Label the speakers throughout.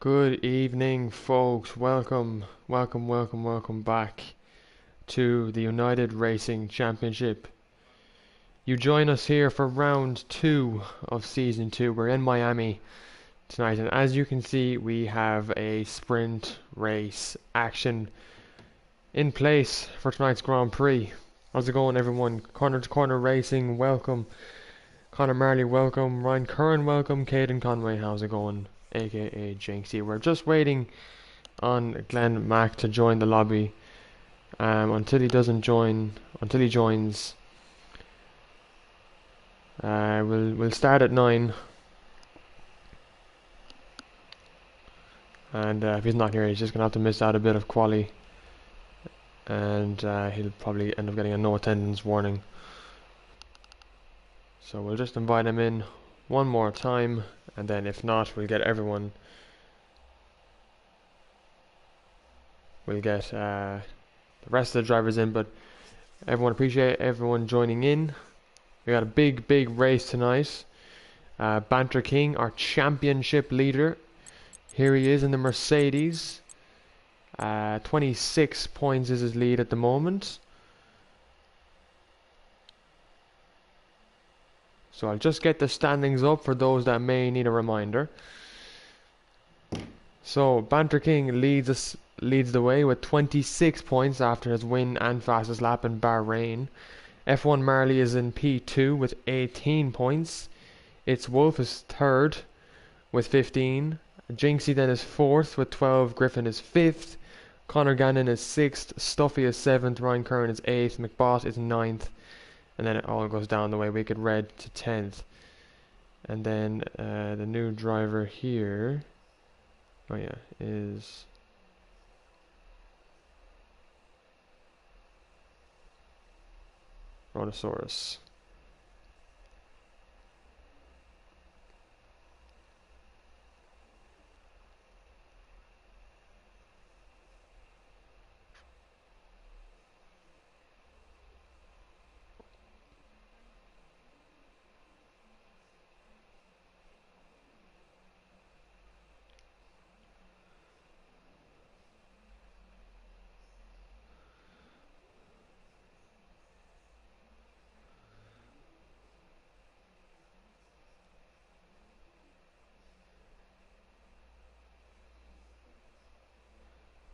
Speaker 1: Good evening, folks. Welcome back to the United Racing Championship. You join us here for round 2 of season 2. We're in Miami tonight, and as you can see, we have a sprint race action in place for tonight's Grand Prix. How's it going, everyone? Corner to Corner Racing, welcome. Connor Marley, welcome. Ryan Curran, welcome. Caden Conway, how's it going? AKA Jinxie. We're just waiting on Glenn Mack to join the lobby. Until he joins, we'll start at 9. And if he's not here, he's just gonna have to miss out a bit of quali, and he'll probably end up getting a no attendance warning. So we'll just invite him in one more time, and then if not, we'll get everyone. We'll get the rest of the drivers in, but appreciate everyone joining in. We got a big race tonight. Banter King, our championship leader. Here he is in the Mercedes. 26 points is his lead at the moment. So I'll just get the standings up for those that may need a reminder. So Banter King leads the way with 26 points after his win and fastest lap in Bahrain. F1 Marley is in P2 with 18 points. It's Wolf is third with 15. Jinxie then is fourth with 12. Griffin is fifth. Connor Gannon is sixth. Stuffy is seventh. Ryan Curran is eighth. McBot is ninth. And then it all goes down the way. Wicked Red to 10th. And then the new driver here, is Brontosaurus.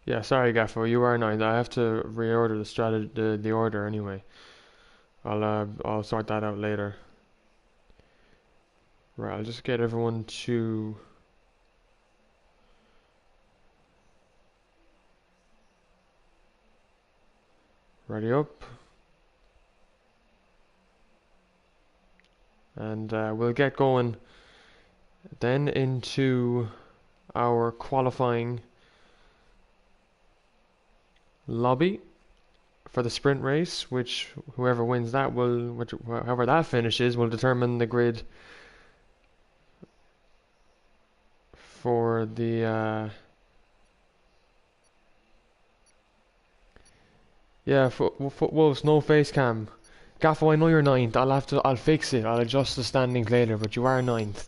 Speaker 1: Yeah, sorry, Gaffer, you are 9th. I have to reorder the order anyway. I'll sort that out later. Right, I'll just get everyone to ready up, and we'll get going then into our qualifying lobby for the sprint race, which whoever wins that however that finishes will determine the grid for the Wolves, no face cam. Gaffo, I know you're 9th. I'll fix it. I'll adjust the standings later, but you are 9th.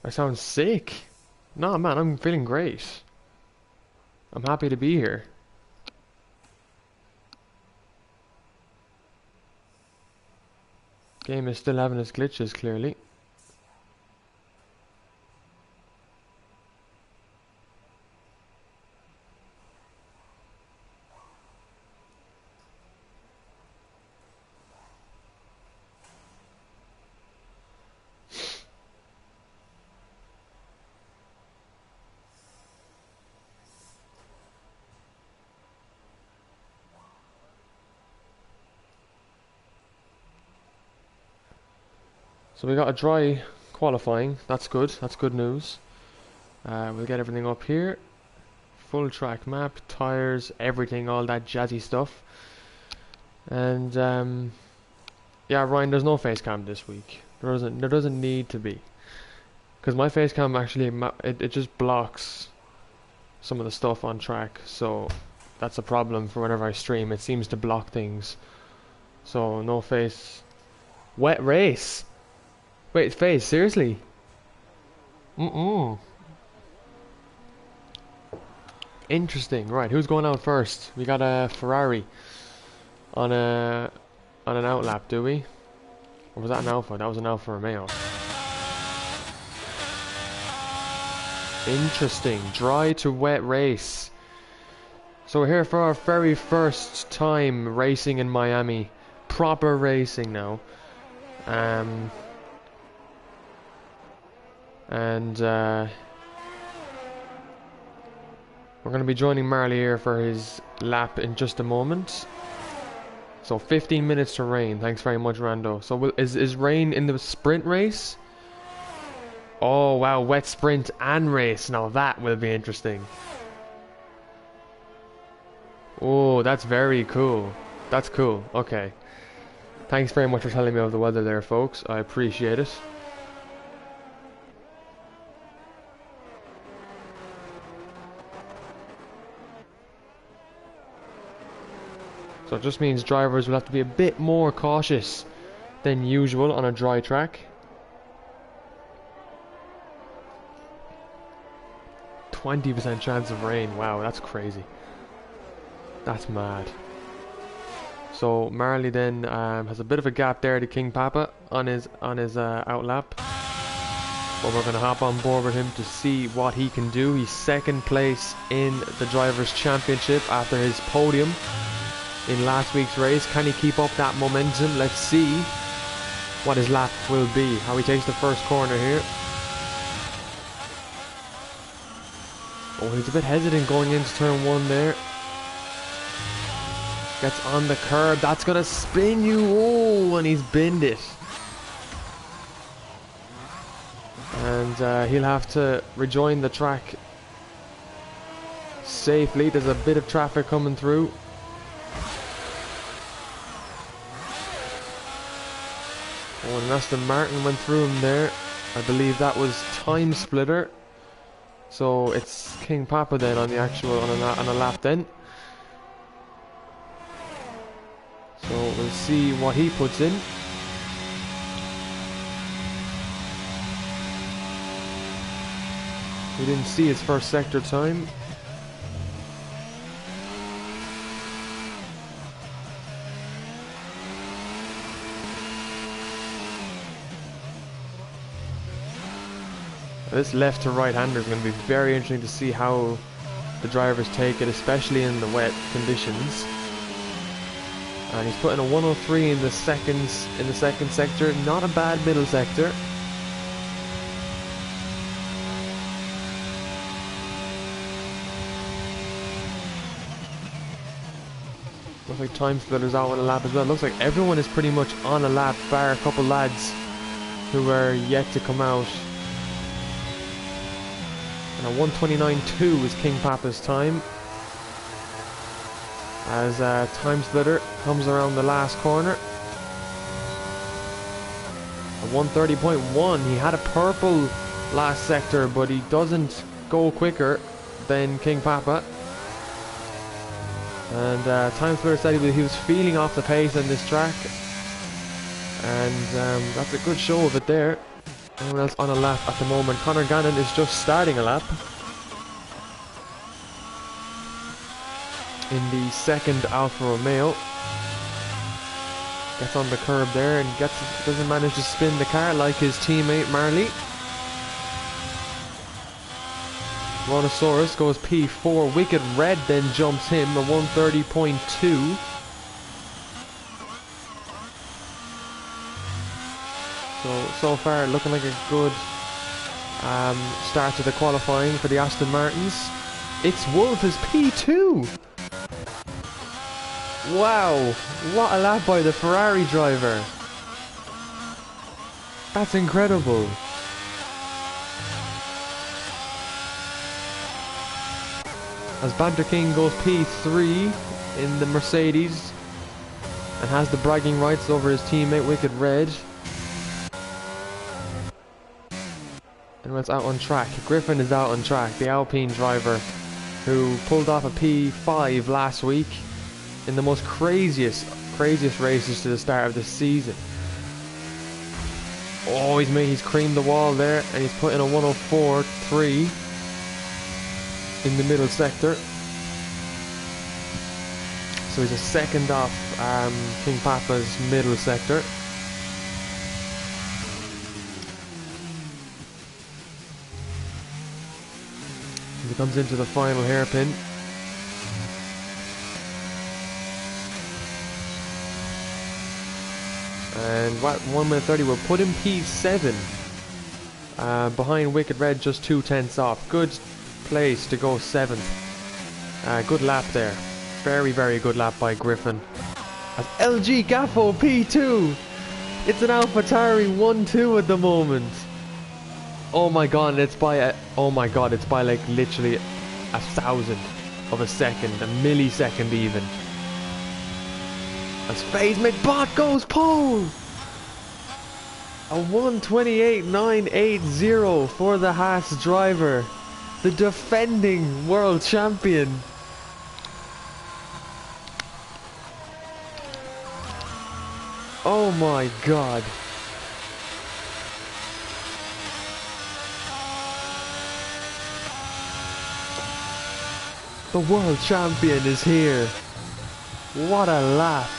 Speaker 1: I sound sick. No, man, I'm feeling great. I'm happy to be here. Game is still having its glitches, clearly. So we got a dry qualifying. That's good. That's good news. We'll get everything up here. Full track map, tires, everything, all that jazzy stuff. And yeah, Ryan, there's no face cam this week. There doesn't need to be, because my face cam actually it just blocks some of the stuff on track. So that's a problem for whenever I stream. It seems to block things. So no face. Wet race. Wait, face, seriously? Interesting. Right, who's going out first? We got a Ferrari on an outlap, do we? Or was that an Alpha? That was an Alfa Romeo. Interesting. Dry to wet race. So we're here for our very first time racing in Miami. Proper racing now. We're going to be joining Marley here for his lap in just a moment. So 15 minutes to rain. Thanks very much, Rando. So is rain in the sprint race? Oh wow, wet sprint and race. Now that will be interesting. Oh, that's very cool. That's cool. Okay. Thanks very much for telling me of the weather there, folks. I appreciate it. So it just means drivers will have to be a bit more cautious than usual on a dry track. 20% chance of rain. Wow, that's crazy. That's mad. So Marley then has a bit of a gap there to King Papa on his outlap. But we're going to hop on board with him to see what he can do. He's second place in the Drivers' Championship after his podium in last week's race. Can he keep up that momentum? Let's see what his lap will be. How he takes the first corner here. Oh, he's a bit hesitant going into turn one there. Gets on the curb. That's going to spin you. Oh, and he's binned it. And he'll have to rejoin the track safely. There's a bit of traffic coming through. Oh, and Aston Martin went through him there. I believe that was Time Splitter. So it's King Papa then on the actual on a lap then. So we'll see what he puts in. We didn't see his first sector time. This left to right hander is going to be very interesting to see how the drivers take it, especially in the wet conditions. And he's putting a 103 in the second sector. Not a bad middle sector. Looks like Time Splitter's out on a lap as well. Looks like everyone is pretty much on a lap, bar a couple lads who are yet to come out. And a 129.2 is King Papa's time. As Time Splitter comes around the last corner. A 130.1. He had a purple last sector, but he doesn't go quicker than King Papa. And Time Splitter said he was feeling off the pace on this track. And that's a good show of it there. Anyone else on a lap at the moment? Conor Gannon is just starting a lap. In the second Alfa Romeo. Gets on the curb there and doesn't manage to spin the car like his teammate Marley. Brontosaurus goes P4. Wicked Red then jumps him, a 130.2. So far looking like a good start to the qualifying for the Aston Martins. It's Wolf is P2. Wow, what a lap by the Ferrari driver. That's incredible. As Banter King goes P3 in the Mercedes. and has the bragging rights over his teammate Wicked Red. Anyone else out on track? Griffin is out on track, the Alpine driver who pulled off a P5 last week in the most craziest races to the start of the season. Oh, he's creamed the wall there, and he's put in a 104.3 in the middle sector. So he's a second off King Papa's middle sector. He comes into the final hairpin. And what, 1 minute 30 will put him P7 behind Wicked Red, just 2/10 off. Good place to go 7th. Good lap there. Very, very good lap by Griffin. As LG Gaffo P2. It's an AlphaTauri 1-2 at the moment. Oh my god, it's by like literally 1,000 of a second, a millisecond even. As Phase McBot goes pole! A 1:28.980 for the Haas driver, the defending world champion. Oh my god. The world champion is here. What a lap.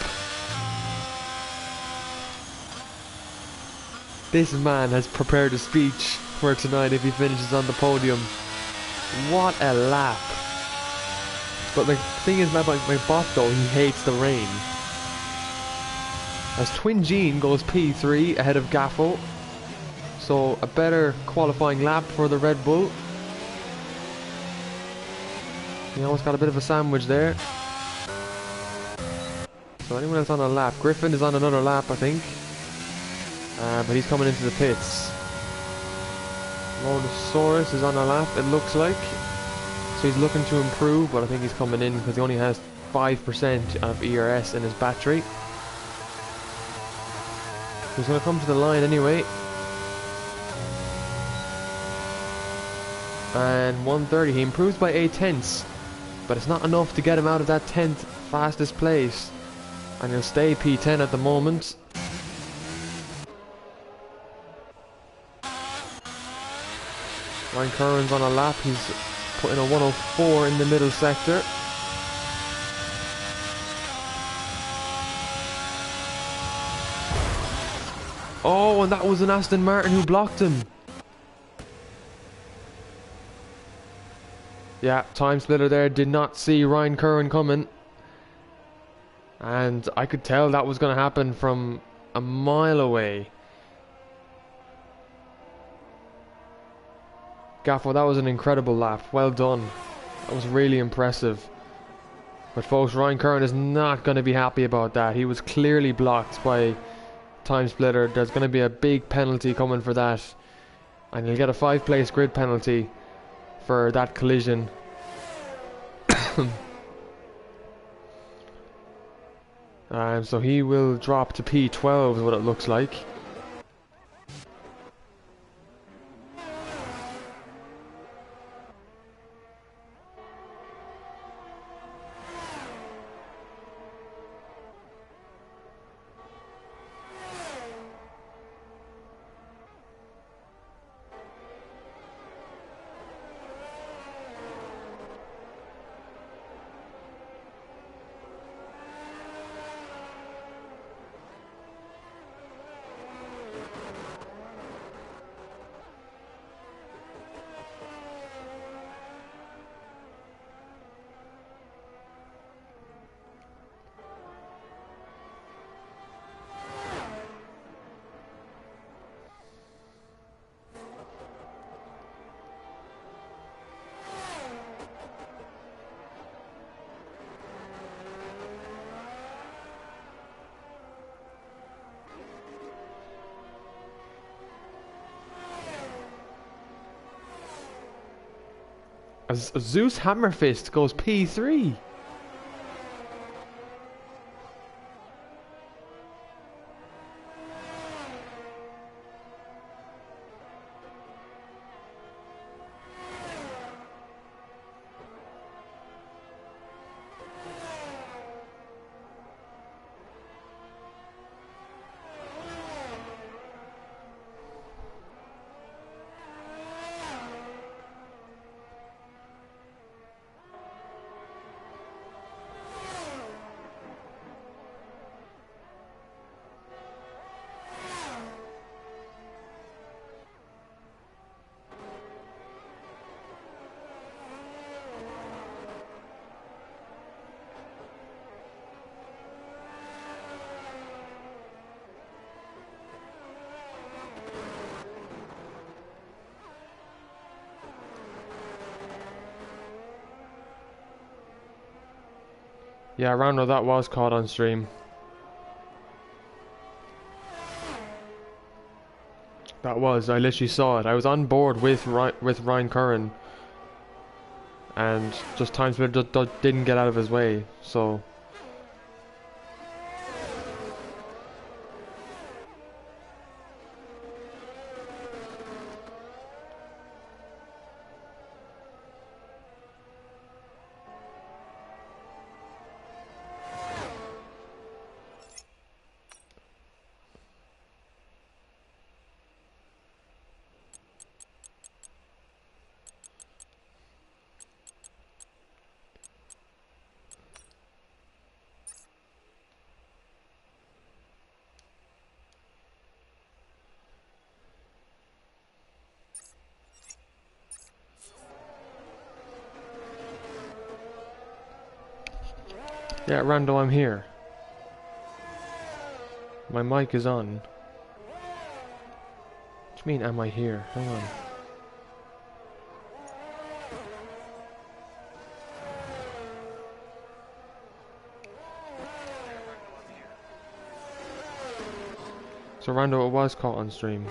Speaker 1: This man has prepared a speech for tonight if he finishes on the podium. What a lap. But the thing is about my bot though, he hates the rain. As Twin Gene goes P3 ahead of Gaffo. So a better qualifying lap for the Red Bull. He almost got a bit of a sandwich there. So anyone else on a lap? Griffin is on another lap, I think. But he's coming into the pits. Lodosaurus is on a lap, it looks like. So he's looking to improve, but I think he's coming in because he only has 5% of ERS in his battery. He's going to come to the line anyway. And 1:30, he improves by 8/10. But it's not enough to get him out of that 10th fastest place. And he'll stay P10 at the moment. Ryan Curran's on a lap, he's putting a 104 in the middle sector. Oh, and that was an Aston Martin who blocked him. Yeah, time splitter there, did not see Ryan Curran coming. And I could tell that was going to happen from a mile away. Gaffo, that was an incredible lap. Well done. That was really impressive. But folks, Ryan Curran is not going to be happy about that. He was clearly blocked by time splitter. There's going to be a big penalty coming for that. And he'll get a 5-place grid penalty for that collision. So he will drop to P12 is what it looks like. As Zeus Hammerfist goes P3. Yeah, Rando, that was caught on stream. That was. I literally saw it. I was on board with Ryan Curran, and just Time Splitter didn't get out of his way. So. Yeah, Rando, I'm here. My mic is on. What do you mean, am I here? Hang on. So, Rando, it was caught on stream.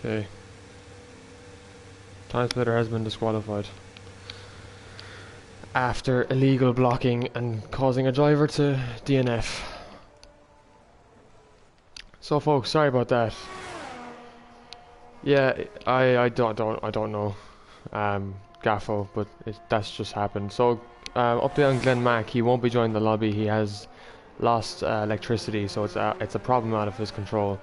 Speaker 1: Okay. Time Splitter has been disqualified after illegal blocking and causing a driver to DNF. So, folks, sorry about that. Yeah, I don't know, Gaffo, but that's just happened. So, update on Glenn Mack. He won't be joining the lobby. He has lost electricity, so it's a problem out of his control,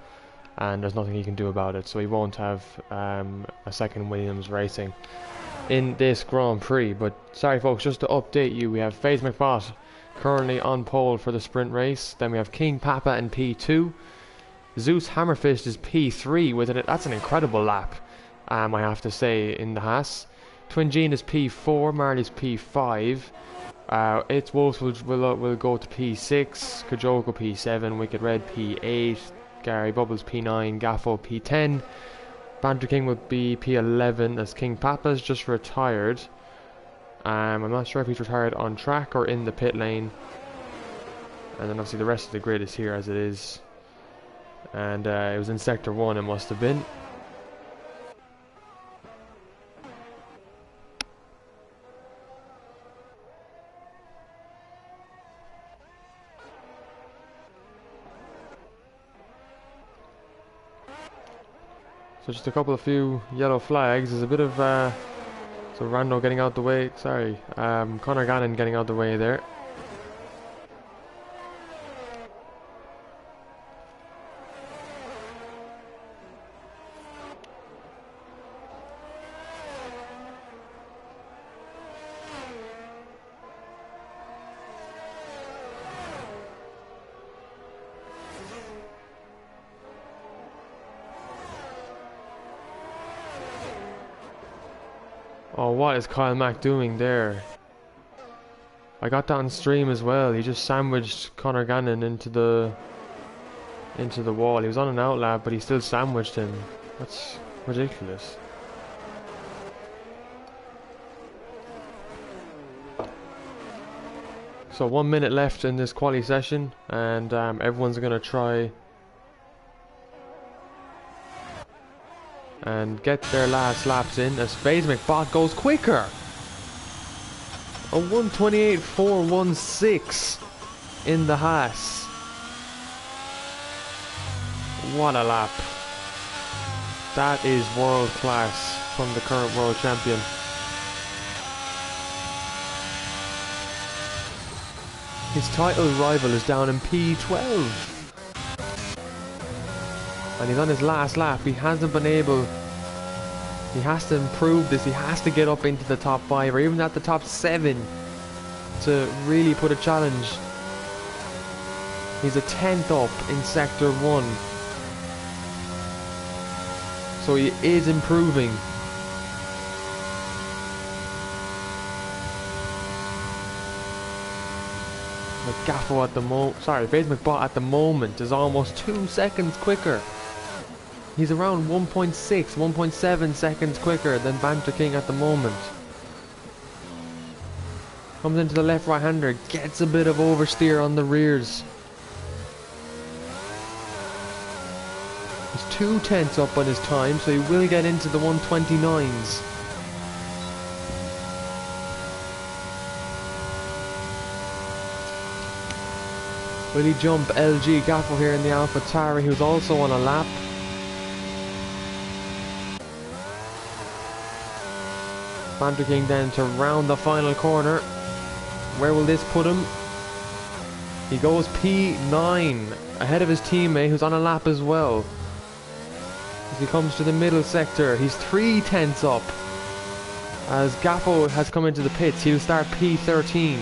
Speaker 1: and there's nothing he can do about it. So he won't have a second Williams racing in this Grand Prix. But sorry, folks, just to update you, we have FaZe McBot currently on pole for the sprint race. Then we have King Papa in P2. Zeus Hammerfist is P3 with it. That's an incredible lap, I have to say, in the Haas. Twin Gene is P4, Marley's P5. It's Wolves will go to P6, Kajoko P7, Wicked Red P8, Gary Bubbles P9, Gaffo P10. Banter King would be P11 as King Papa's just retired. I'm not sure if he's retired on track or in the pit lane. And then obviously the rest of the grid is here as it is. And it was in Sector 1, it must have been. So just a couple of few yellow flags. There's a bit of so Rando getting out the way. Sorry, Conor Gannon getting out the way there. Oh, what is Kyle Mack doing there? I got that on stream as well. He just sandwiched Conor Gannon into the into the wall. He was on an outlap, but he still sandwiched him. That's ridiculous. So 1 minute left in this quali session, and everyone's going to try and get their last laps in as FaZe McBot goes quicker. A 1:28.416 in the Haas. What a lap. That is world class from the current world champion. His title rival is down in P12. And he's on his last lap. He hasn't been able... He has to improve this. He has to get up into the top 5 or even at the top 7 to really put a challenge. He's a 10th up in Sector 1. So he is improving. Gaffo at the FaZe McBot at the moment is almost 2 seconds quicker. He's around 1.6, 1.7 seconds quicker than Banter King at the moment. Comes into the left right hander, gets a bit of oversteer on the rears. He's 2/10 up on his time, so he will get into the 129s. Will he jump LG Gaffo here in the AlphaTauri, who's also on a lap? Banter King then to round the final corner. Where will this put him? He goes P9 ahead of his teammate who's on a lap as well. As he comes to the middle sector, he's 3/10 up. As Gaffo has come into the pits, he'll start P13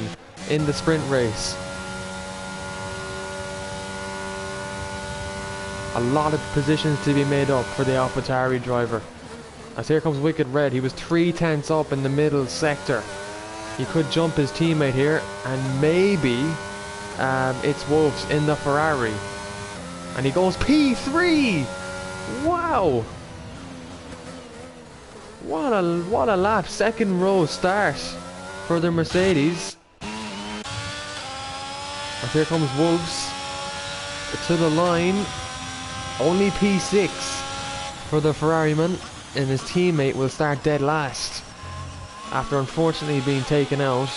Speaker 1: in the sprint race. A lot of positions to be made up for the AlphaTauri driver. As here comes Wicked Red, he was 3/10 up in the middle sector. He could jump his teammate here, and maybe it's Wolves in the Ferrari. And he goes P3! Wow! What a lap, second row start for the Mercedes. And here comes Wolves to the line. Only P6 for the Ferrari man, and his teammate will start dead last after unfortunately being taken out.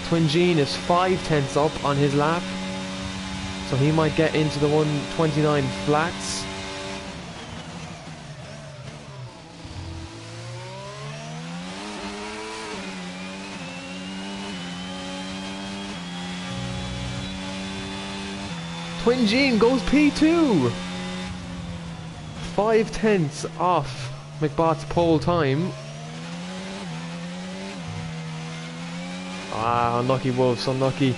Speaker 1: Twin Gene is 5/10 up on his lap, so he might get into the 129 flats. Twin Gene goes P2! 5/10 off McBot's pole time. Ah, unlucky Wolves, unlucky.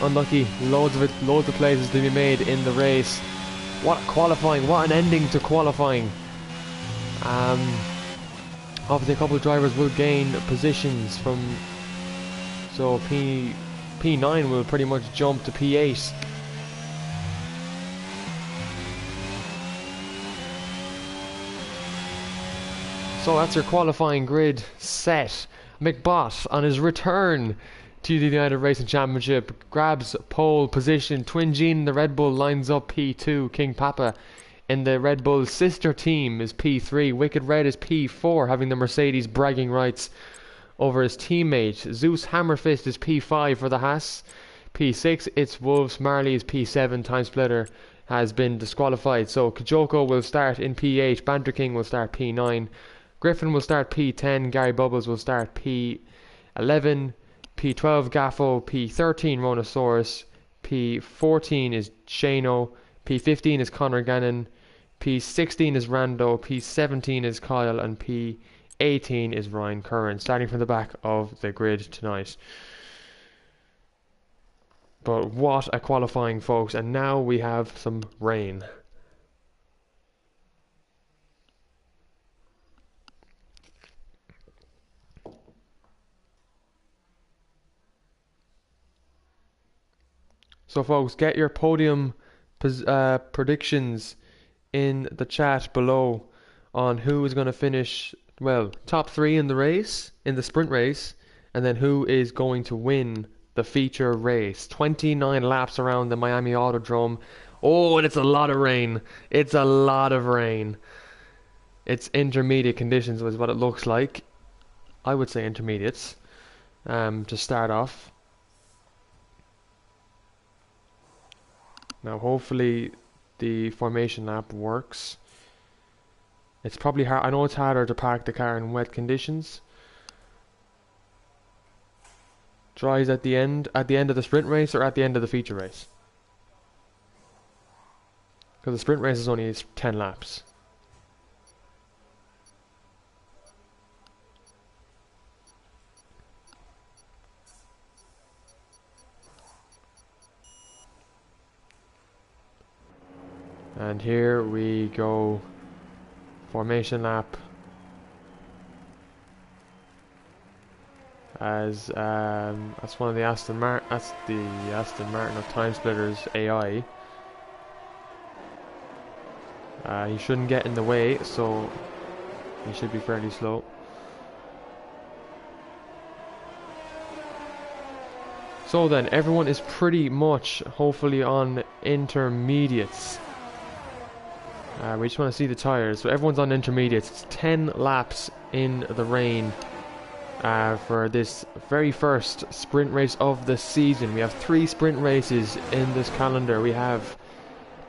Speaker 1: Loads of places to be made in the race. What qualifying, what an ending to qualifying. Obviously a couple of drivers will gain positions from, so P9 will pretty much jump to P8. So that's your qualifying grid set. McBot on his return to the United Racing Championship grabs pole position. Twin Gene in the Red Bull lines up P2. King Papa in the Red Bull sister team is P3. Wicked Red is P4, having the Mercedes bragging rights over his teammate. Zeus Hammerfist is P5 for the Haas. P6, it's Wolves. Marley is P7. Time Splitter has been disqualified. So Kajoko will start in P8. Banter King will start P9. Griffin will start P10, Gary Bubbles will start P11, P12 Gaffo, P13 Ronosaurus, P14 is Shano, P15 is Conor Gannon, P16 is Rando, P17 is Kyle, and P18 is Ryan Curran, starting from the back of the grid tonight. But what a qualifying, folks, and now we have some rain. So folks, get your podium predictions in the chat below on who is going to finish, well, top three in the race, in the sprint race, and then who is going to win the feature race. 29 laps around the Miami Autodrome. Oh, and it's a lot of rain. It's a lot of rain. It's intermediate conditions is what it looks like. I would say intermediates to start off. Now hopefully the formation lap works. It's probably hard. I know it's harder to park the car in wet conditions. Dries at the end of the sprint race or at the end of the feature race? Because the sprint race is only 10 laps. And here we go. Formation lap. As that's one of the Aston Martin. That's the Aston Martin of Time Splitters AI. He shouldn't get in the way, so he should be fairly slow. So then, everyone is pretty much, hopefully, on intermediates. We just want to see the tyres. So everyone's on intermediates. It's 10 laps in the rain for this very first sprint race of the season. We have 3 sprint races in this calendar. We have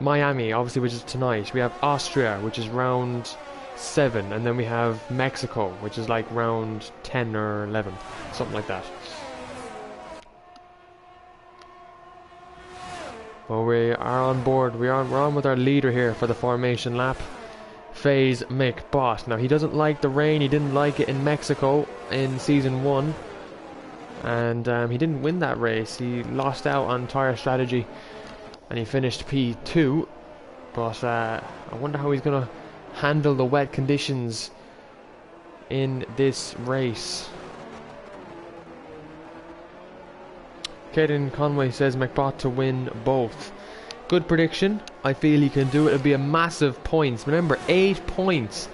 Speaker 1: Miami, obviously, which is tonight. We have Austria, which is round 7. And then we have Mexico, which is like round 10 or 11. Something like that. Well, we are on board. We're on with our leader here for the formation lap, FaZe McBot. Now, he doesn't like the rain. He didn't like it in Mexico in Season 1. And he didn't win that race. He lost out on tyre strategy. And he finished P2. But I wonder how he's going to handle the wet conditions in this race. Caden Conway says McBot to win both. Good prediction. I feel he can do it. It'll be a massive points. Remember, 8 points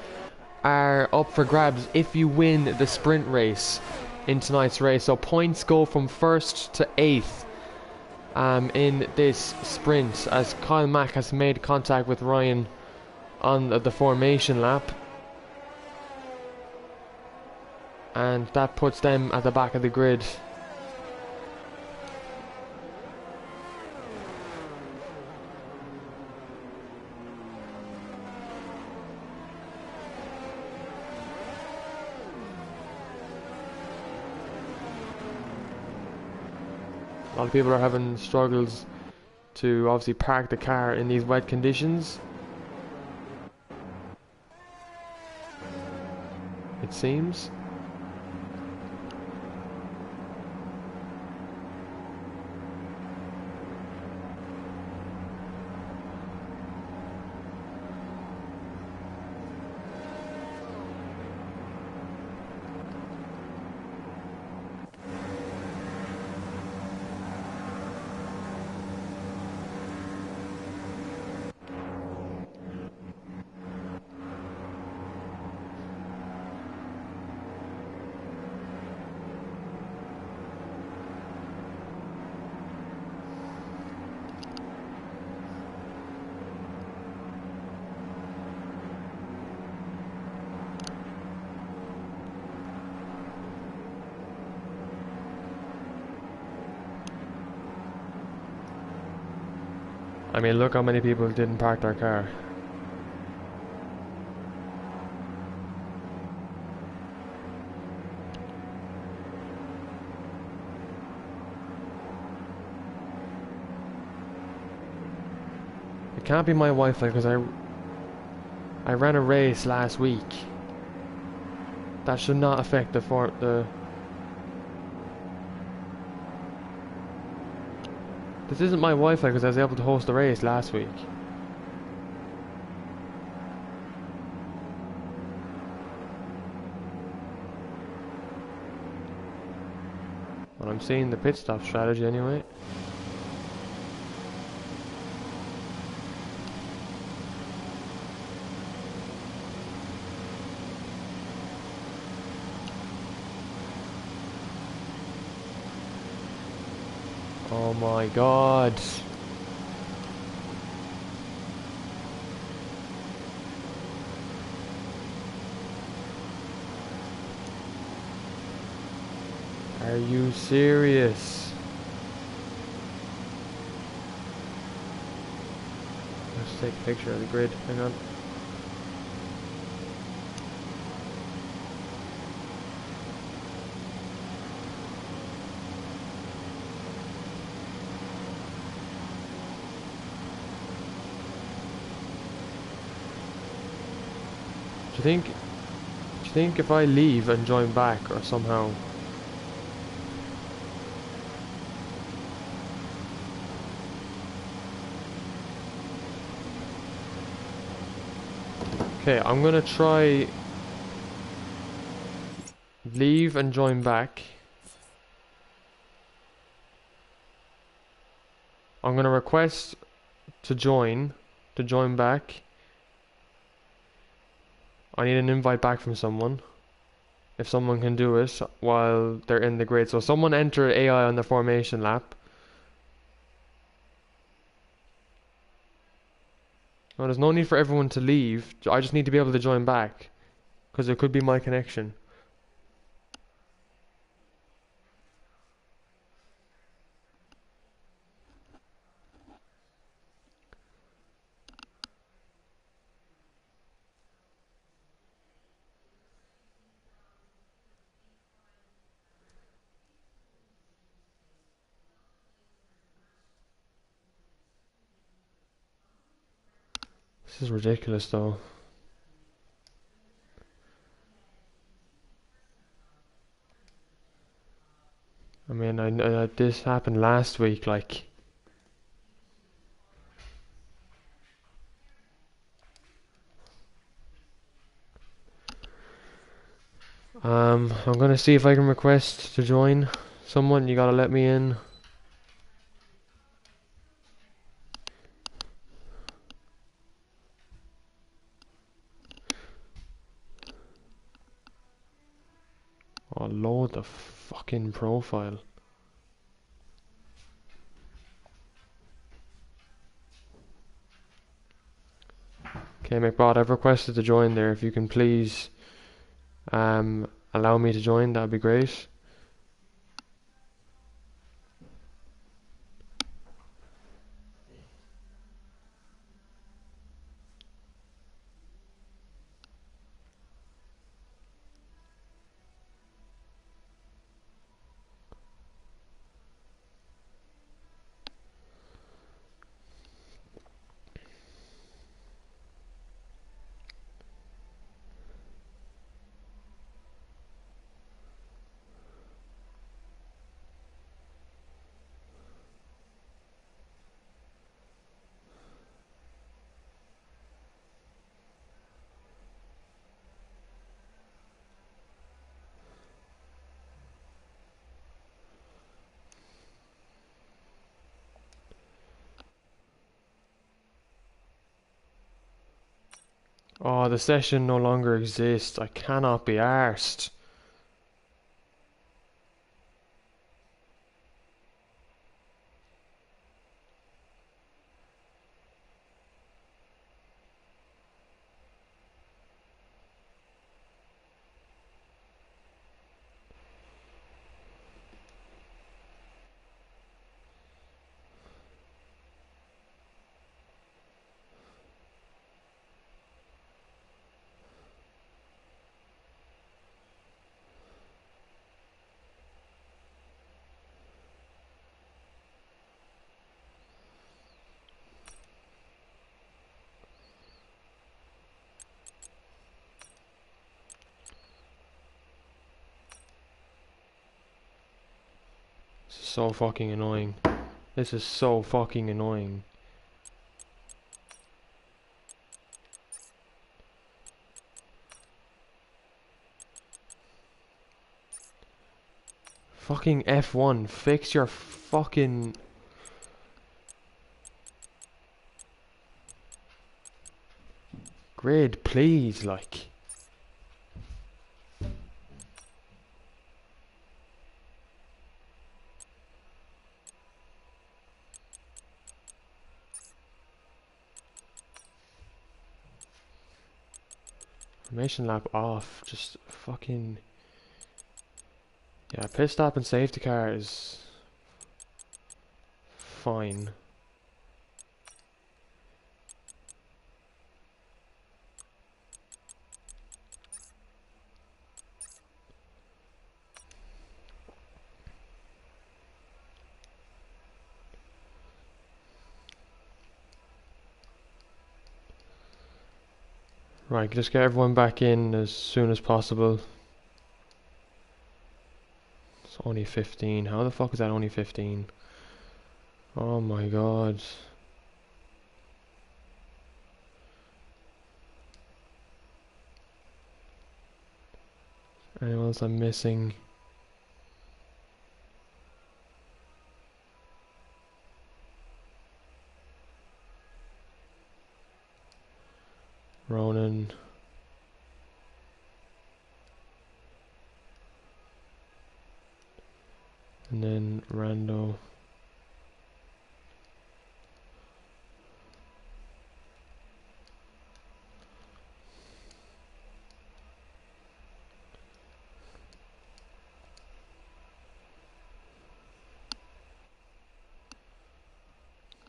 Speaker 1: are up for grabs if you win the sprint race in tonight's race. So points go from 1st to 8th in this sprint, as Kyle Mack has made contact with Ryan on the formation lap. And that puts them at the back of the grid. A lot of people are having struggles to obviously park the car in these wet conditions, it seems. I mean, look how many people didn't park their car. It can't be my Wi-Fi because I ran a race last week. That should not affect the This isn't my Wi-Fi because I was able to host the race last week. Well, I'm seeing the pit stop strategy anyway. Oh my god. Are you serious? Let's take a picture of the grid. Hang on. Do you think if I leave and join back or somehow? Okay, I'm gonna try leave and join back. I'm gonna request to join back. I need an invite back from someone. If someone can do it while they're in the grid. So someone enter AI on the formation lap. No, there's no need for everyone to leave. I just need to be able to join back. Because it could be my connection. This is ridiculous though. I mean, this happened last week, like. I'm gonna see if I can request to join someone. You gotta let me in. Oh, load the fucking profile. Okay, McBride, I've requested to join there. If you can please allow me to join, that'd be great. Oh, the session no longer exists. I cannot be arsed. This is so fucking annoying. This is so fucking annoying. Fucking F1, fix your fucking... grid, please, like... Formation lap off. Just fucking... Yeah, pit stop and safety car is fine. Right, just get everyone back in as soon as possible. It's only 15. How the fuck is that only 15? Oh my god. Anyone else I'm missing? Ronan. And then Rando.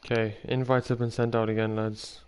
Speaker 1: Okay, invites have been sent out again, lads.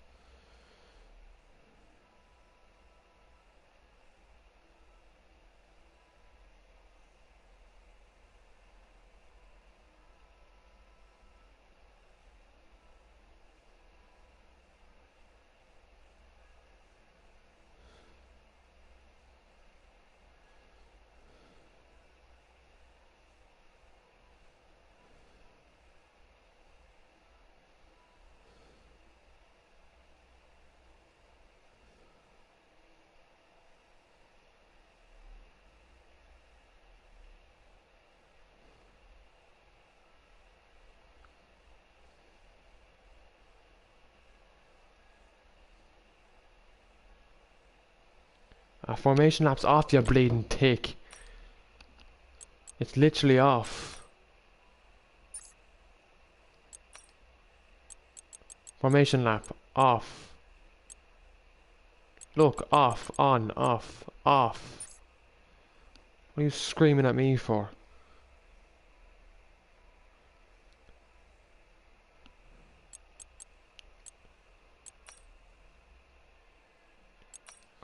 Speaker 1: Formation lap's off, you bleeding tick. It's literally off. Formation lap, off. Look, off, on, off, off. What are you screaming at me for?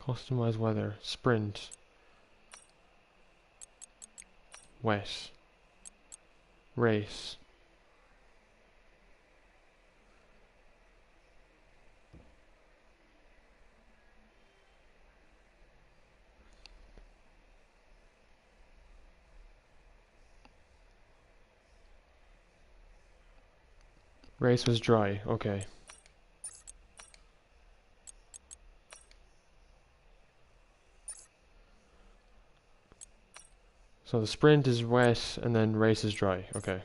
Speaker 1: Customize weather, sprint. Wet. Race. Race was dry, okay. So the sprint is wet and then race is dry, okay.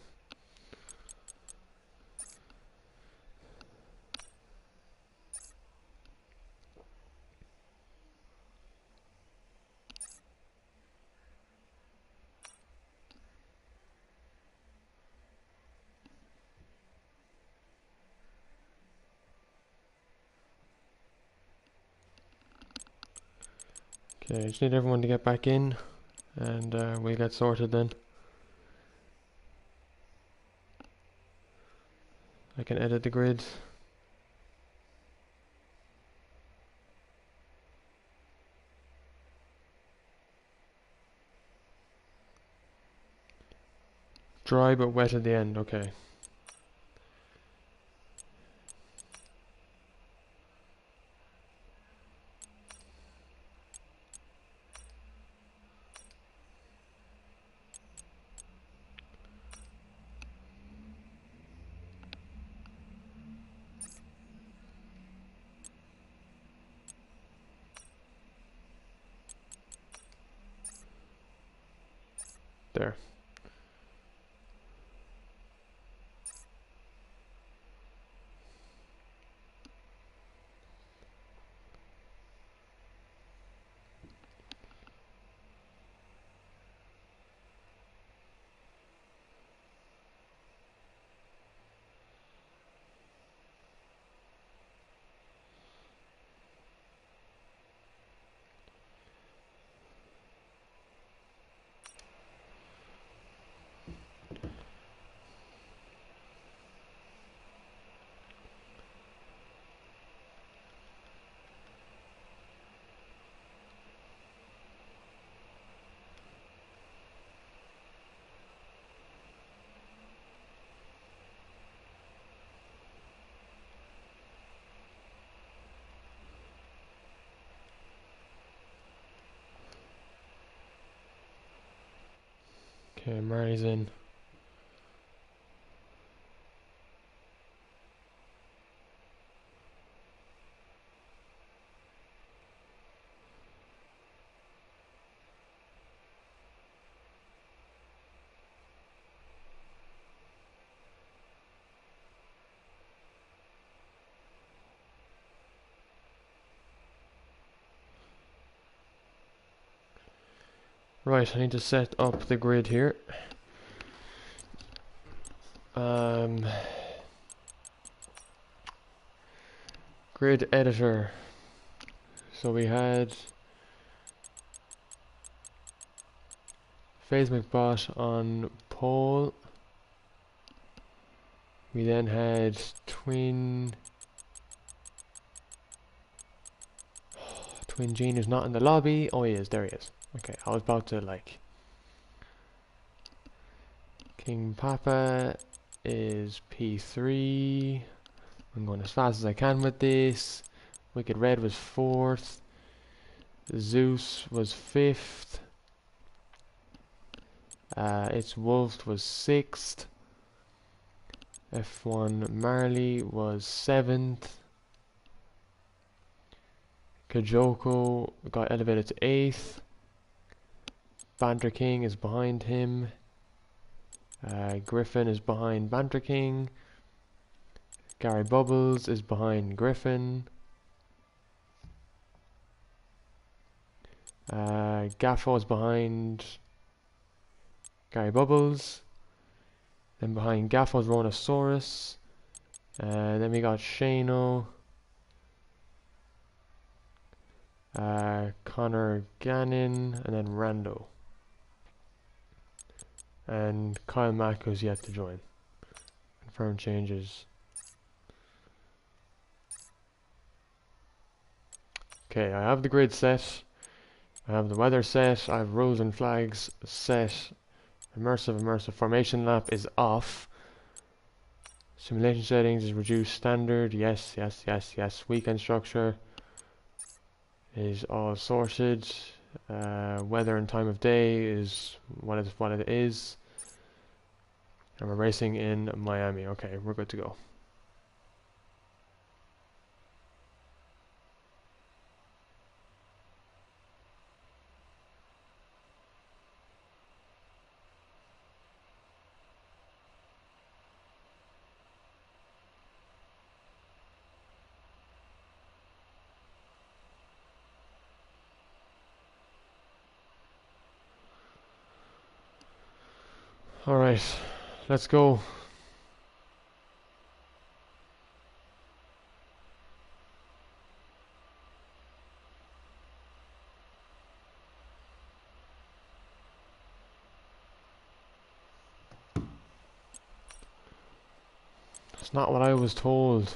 Speaker 1: Okay, just need everyone to get back in and we'll get sorted then. I can edit the grid. Dry but wet at the end, okay. There. Okay, Marley's in. Right, I need to set up the grid here. Grid editor. So we had Phase McBot on pole. We then had Twin Gene is not in the lobby. Oh, he is. There he is. Okay, I was about to like. King Papa is P3. I'm going as fast as I can with this. Wicked Red was 4th. Zeus was 5th. It's Wolf was 6th. F1 Marley was 7th. Kajoko got elevated to 8th. Banter King is behind him. Griffin is behind Banter King. Gary Bubbles is behind Griffin. Gaffo is behind Gary Bubbles. Then behind Gaffo is Ronosaurus. Then we got Shano. Connor Gannon. And then Rando. And Kyle Mack who's yet to join. Confirm changes. Okay, I have the grid set. I have the weather set. I have rules and flags set. Immersive formation lap is off. Simulation settings is reduced standard. Yes. Weekend structure is all sorted. Weather and time of day is what it is. And we're racing in Miami. Okay, we're good to go. Alright, let's go. That's not what I was told.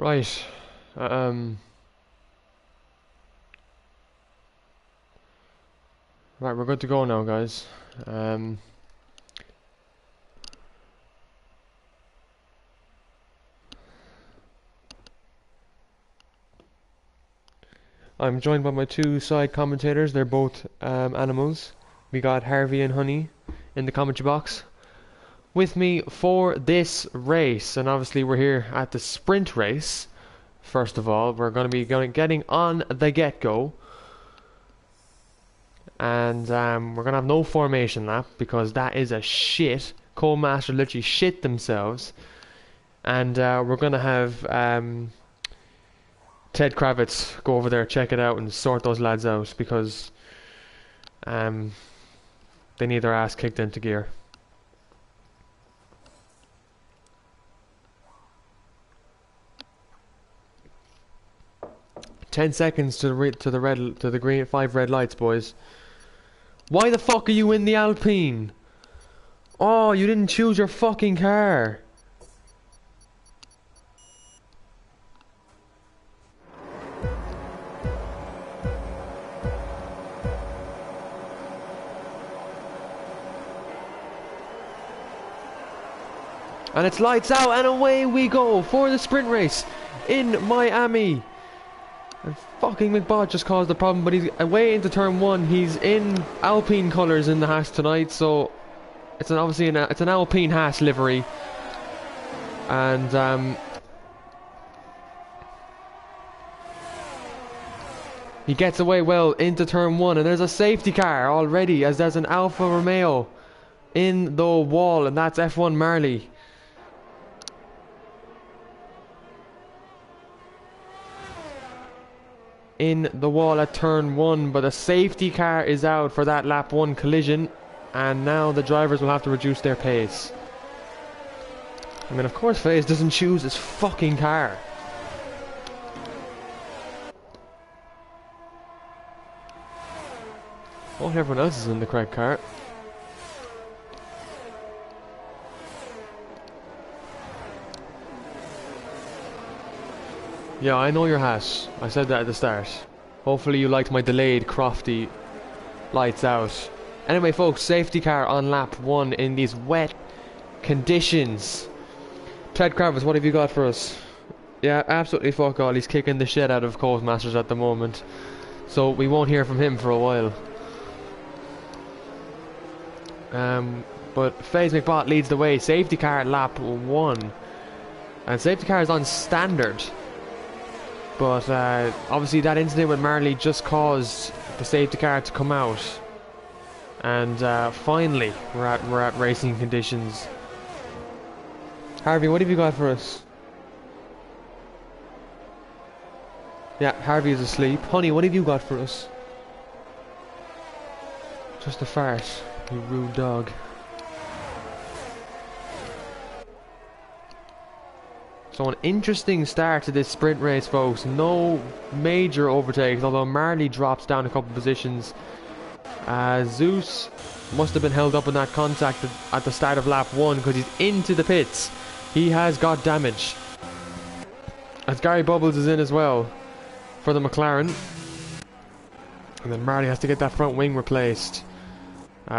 Speaker 1: Right. Right, we're good to go now, guys. I'm joined by my two side commentators. They're both animals. We got Harvey and Honey in the commentary box with me for this race, and obviously we're here at the sprint race. First of all, we're going to be getting on the get-go, and we're going to have no formation lap because that is a shit. Codemaster literally shit themselves, and we're going to have Ted Kravitz, go over there, check it out, and sort those lads out because they need their ass kicked into gear. "10 seconds to the green 5 red lights, boys. Why the fuck are you in the Alpine? Oh, you didn't choose your fucking car. And it's lights out and away we go for the sprint race in Miami. And fucking McBot just caused the problem, but he's away into turn 1. He's in Alpine colours in the Haas tonight, so it's obviously it's an Alpine Haas livery. And he gets away well into turn 1, and there's a safety car already, as there's an Alfa Romeo in the wall, and that's F1 Marley. In the wall at turn 1, but a safety car is out for that lap 1 collision, and now the drivers will have to reduce their pace. I mean, of course FaZe doesn't choose his fucking car. Oh, everyone else is in the correct car. Yeah, I know your hat. I said that at the start. Hopefully you liked my delayed crofty lights out. Anyway folks, safety car on lap 1 in these wet conditions. Ted Kravitz, what have you got for us? Yeah, absolutely fuck all. He's kicking the shit out of Codemasters at the moment, so we won't hear from him for a while. But FaZe McBot leads the way. Safety car at lap 1. And safety car is on standard. But obviously that incident with Marley just caused the safety car to come out. And finally we're at racing conditions. Harvey, what have you got for us? Yeah, Harvey is asleep. Honey, what have you got for us? Just a fart, you rude dog. So an interesting start to this sprint race, folks. No major overtakes, although Marley drops down a couple positions. Zeus must have been held up in that contact at the start of lap 1 because he's into the pits. He has got damage. As Gary Bubbles is in as well for the McLaren. And then Marley has to get that front wing replaced.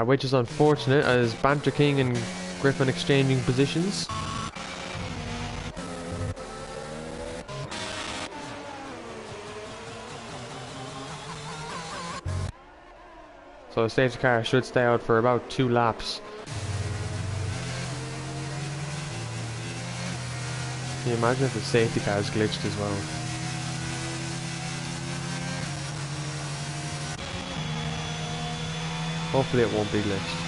Speaker 1: Which is unfortunate as Banter King and Griffin exchanging positions. So the safety car should stay out for about 2 laps. Can you imagine if the safety car is glitched as well? Hopefully it won't be glitched.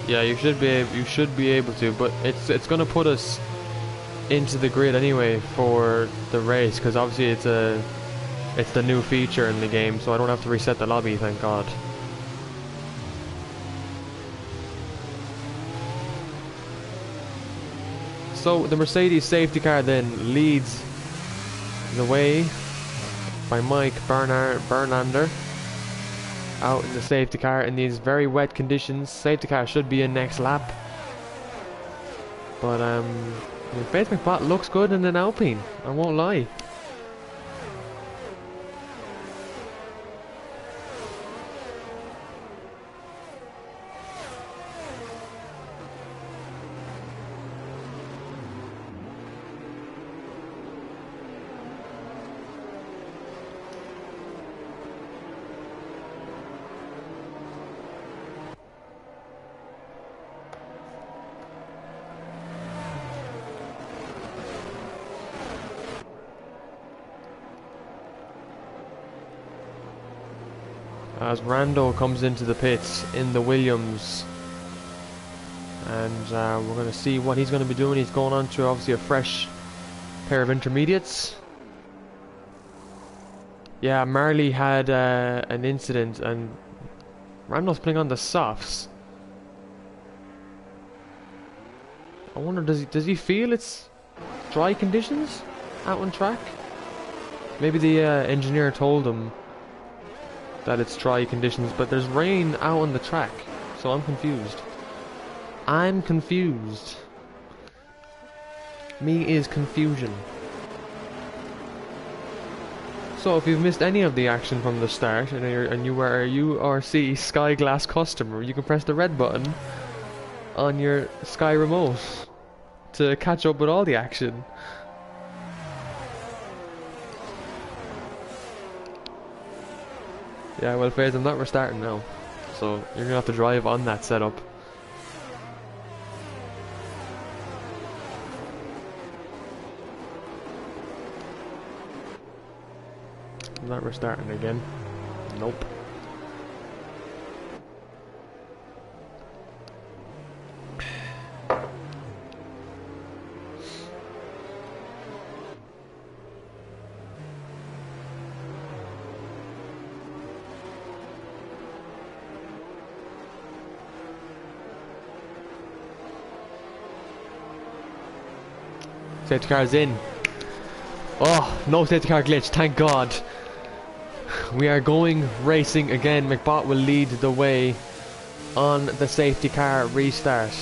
Speaker 1: Yeah, you should be able to, but it's gonna put us into the grid anyway for the race because obviously it's the new feature in the game, so I don't have to reset the lobby, thank God. So the Mercedes safety car then leads the way by Mike Bernander. Out in the safety car in these very wet conditions. Safety car should be in next lap. But FaZe McBot looks good in an Alpine, I won't lie. as Rando comes into the pits in the Williams. And we're going to see what he's going to be doing. He's going on to obviously a fresh pair of intermediates. Yeah, Marley had an incident and Rando's putting on the softs. I wonder, does he feel it's dry conditions out on track? Maybe the engineer told him that it's dry conditions, but there's rain out on the track, so I'm confused. I'm confused. Me is confusion. So if you've missed any of the action from the start and you are a URC Sky Glass customer, you can press the red button on your Sky remote to catch up with all the action. Yeah, well, Faith, I'm not restarting now, so you're gonna have to drive on that setup. I'm not restarting again. Nope. Safety car's in. Oh, no safety car glitch, thank God. We are going racing again. McBot will lead the way on the safety car restart.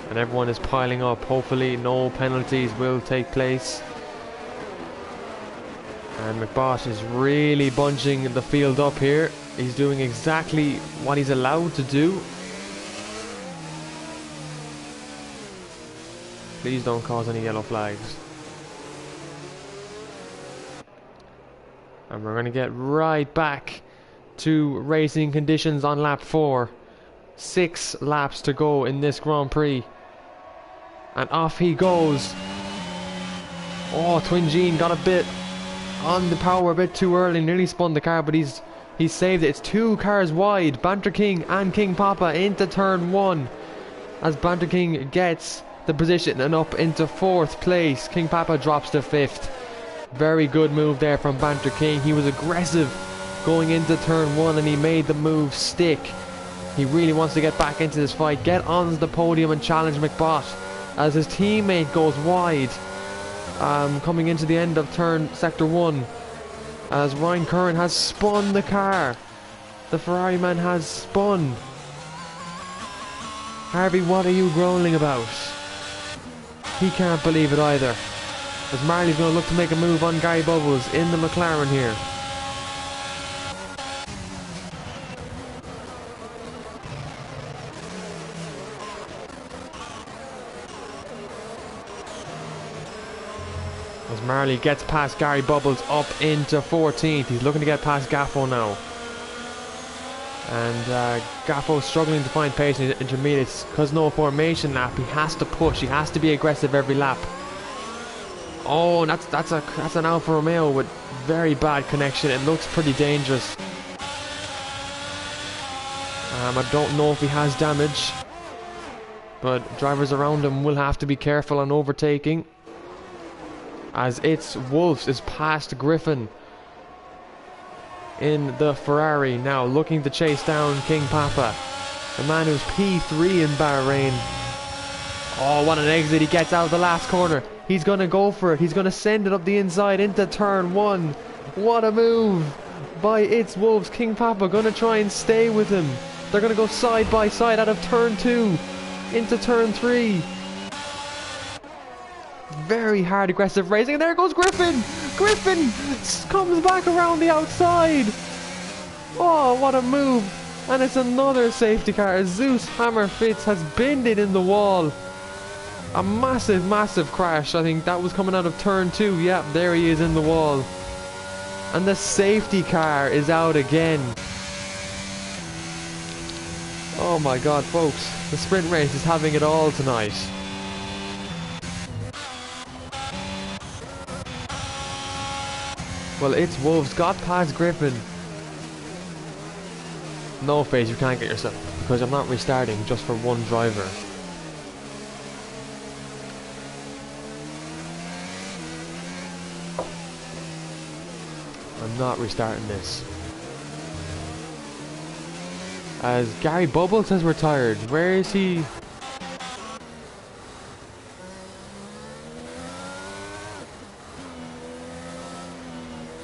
Speaker 1: And everyone is piling up. Hopefully no penalties will take place. And McBot is really bunching the field up here. He's doing exactly what he's allowed to do. Please don't cause any yellow flags. And we're going to get right back to racing conditions on lap 4. 6 laps to go in this Grand Prix. And off he goes. Oh, Twin Gene got a bit on the power a bit too early. Nearly spun the car, but he's saved it. It's 2 cars wide. Banter King and King Papa into turn 1. As Banter King gets the position and up into 4th place. King Papa drops to 5th. Very good move there from Banter King. He was aggressive going into turn 1 and he made the move stick. He really wants to get back into this fight, get on the podium and challenge McBot as his teammate goes wide, coming into the end of sector 1, as Ryan Curran has spun the car. The Ferrari man has spun. Harvey, what are you groaning about? He can't believe it either, as Marley's going to look to make a move on Gary Bubbles in the McLaren here. As Marley gets past Gary Bubbles up into 14th. He's looking to get past Gaffo now. And Gaffo struggling to find pace in intermediates because no formation lap. He has to push. He has to be aggressive every lap. Oh, and that's an Alfa Romeo with very bad connection. It looks pretty dangerous. I don't know if he has damage, but drivers around him will have to be careful on overtaking. As it's Wolves is past Griffin in the Ferrari now, looking to chase down King Papa, the man who's P3 in Bahrain. Oh, what an exit. He gets out of the last corner. He's going to go for it. He's going to send it up the inside into turn 1. What a move by It's Wolves. King Papa going to try and stay with him. They're going to go side by side out of turn 2 into turn 3. Very hard aggressive racing, and there goes Griffin. Griffin comes back around the outside. Oh, what a move. And it's another safety car. Zeus Hammer Fitz has binned it in the wall. A massive crash. I think that was coming out of turn 2. Yep, there he is in the wall. And the safety car is out again. Oh my god, folks, the sprint race is having it all tonight. Well, it's Wolves. Got past Griffin. No, Faze, you can't get yourself. Because I'm not restarting just for one driver. I'm not restarting this. As Gary Bubbles has retired. Where is he?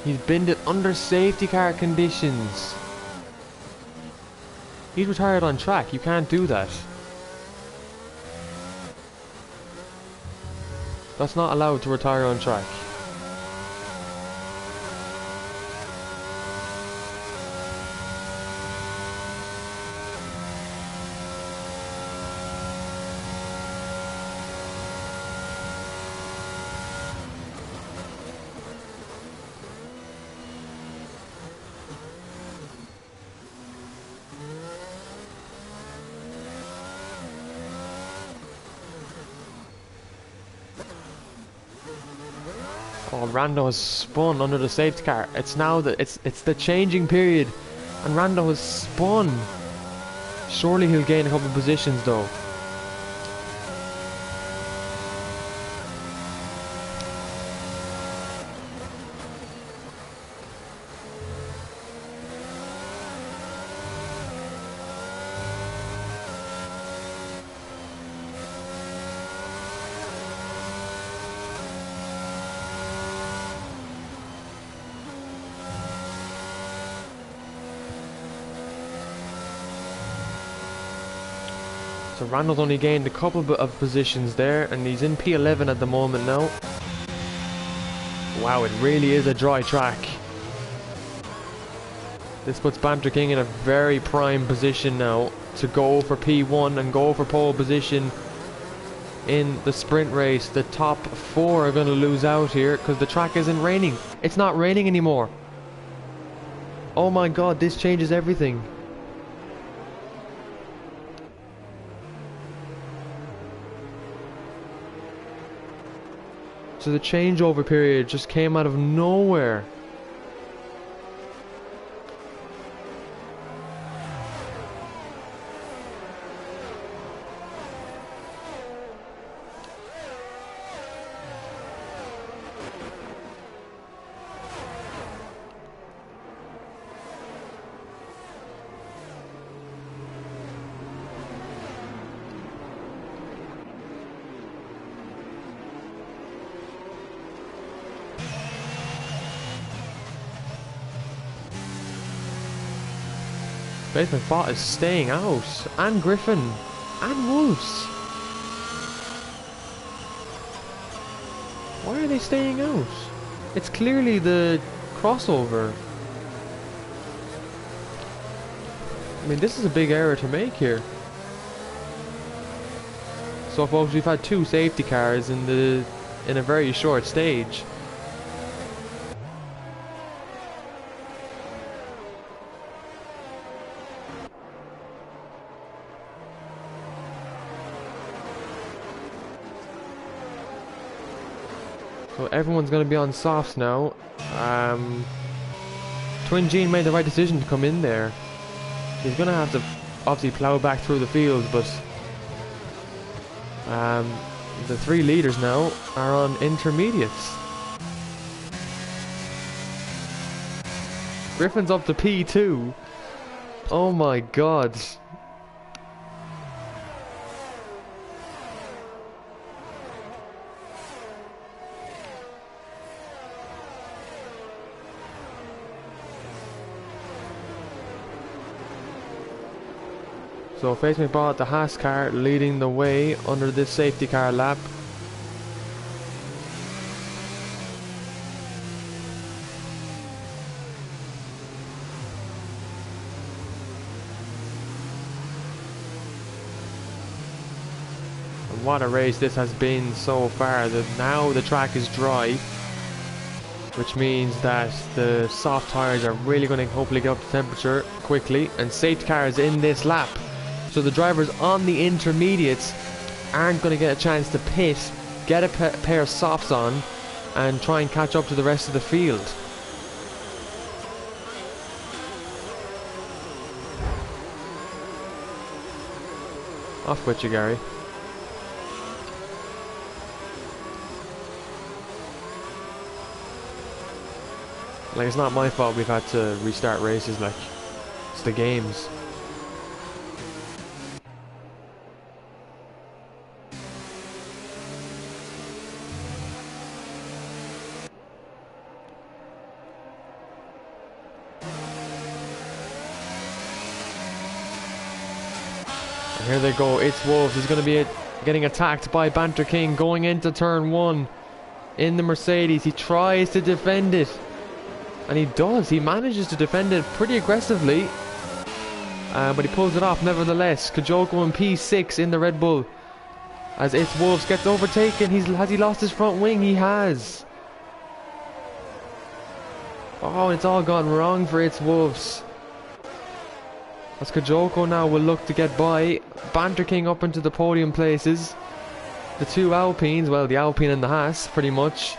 Speaker 1: He's binned it under safety car conditions. He's retired on track. You can't do that. That's not allowed to retire on track. Oh, Rando has spun under the safety car. It's now that it's the changing period, and Rando has spun. Surely he'll gain a couple of positions though. So Randall's only gained a couple of positions there, and he's in P11 at the moment now. Wow, it really is a dry track. This puts Banter King in a very prime position now to go for P1 and go for pole position in the sprint race. The top four are going to lose out here because the track isn't raining. It's not raining anymore. Oh my god, this changes everything. So the changeover period just came out of nowhere. Basement Fought is staying out, and Griffin, and Wolves. Why are they staying out? It's clearly the crossover. I mean, this is a big error to make here. So folks, we've had two safety cars in a very short stage. So everyone's going to be on softs now. Twin Gene made the right decision to come in there. He's going to have to obviously plough back through the field, but the three leaders now are on intermediates. Griffin's up to P2. Oh my god. So Face McBall, the Haas car, leading the way under this safety car lap. And what a race this has been so far. That now the track is dry, which means that the soft tyres are really going to hopefully get up to temperature quickly, and safety cars in this lap. So the drivers on the intermediates aren't going to get a chance to pit, get a pair of softs on, and try and catch up to the rest of the field. Off with you, Gary. Like, it's not my fault we've had to restart races, like, it's the games. And here they go, it's Wolves. He's going to be getting attacked by Banter King going into turn 1 in the Mercedes. He tries to defend it. And he does. He manages to defend it pretty aggressively. But he pulls it off nevertheless. Kajoko in P6 in the Red Bull. As It's Wolves gets overtaken. Has he lost his front wing? He has. Oh, it's all gone wrong for It's Wolves. As Kajoko now will look to get by. Banter King up into the podium places. The two Alpines, well, the Alpine and the Haas, pretty much,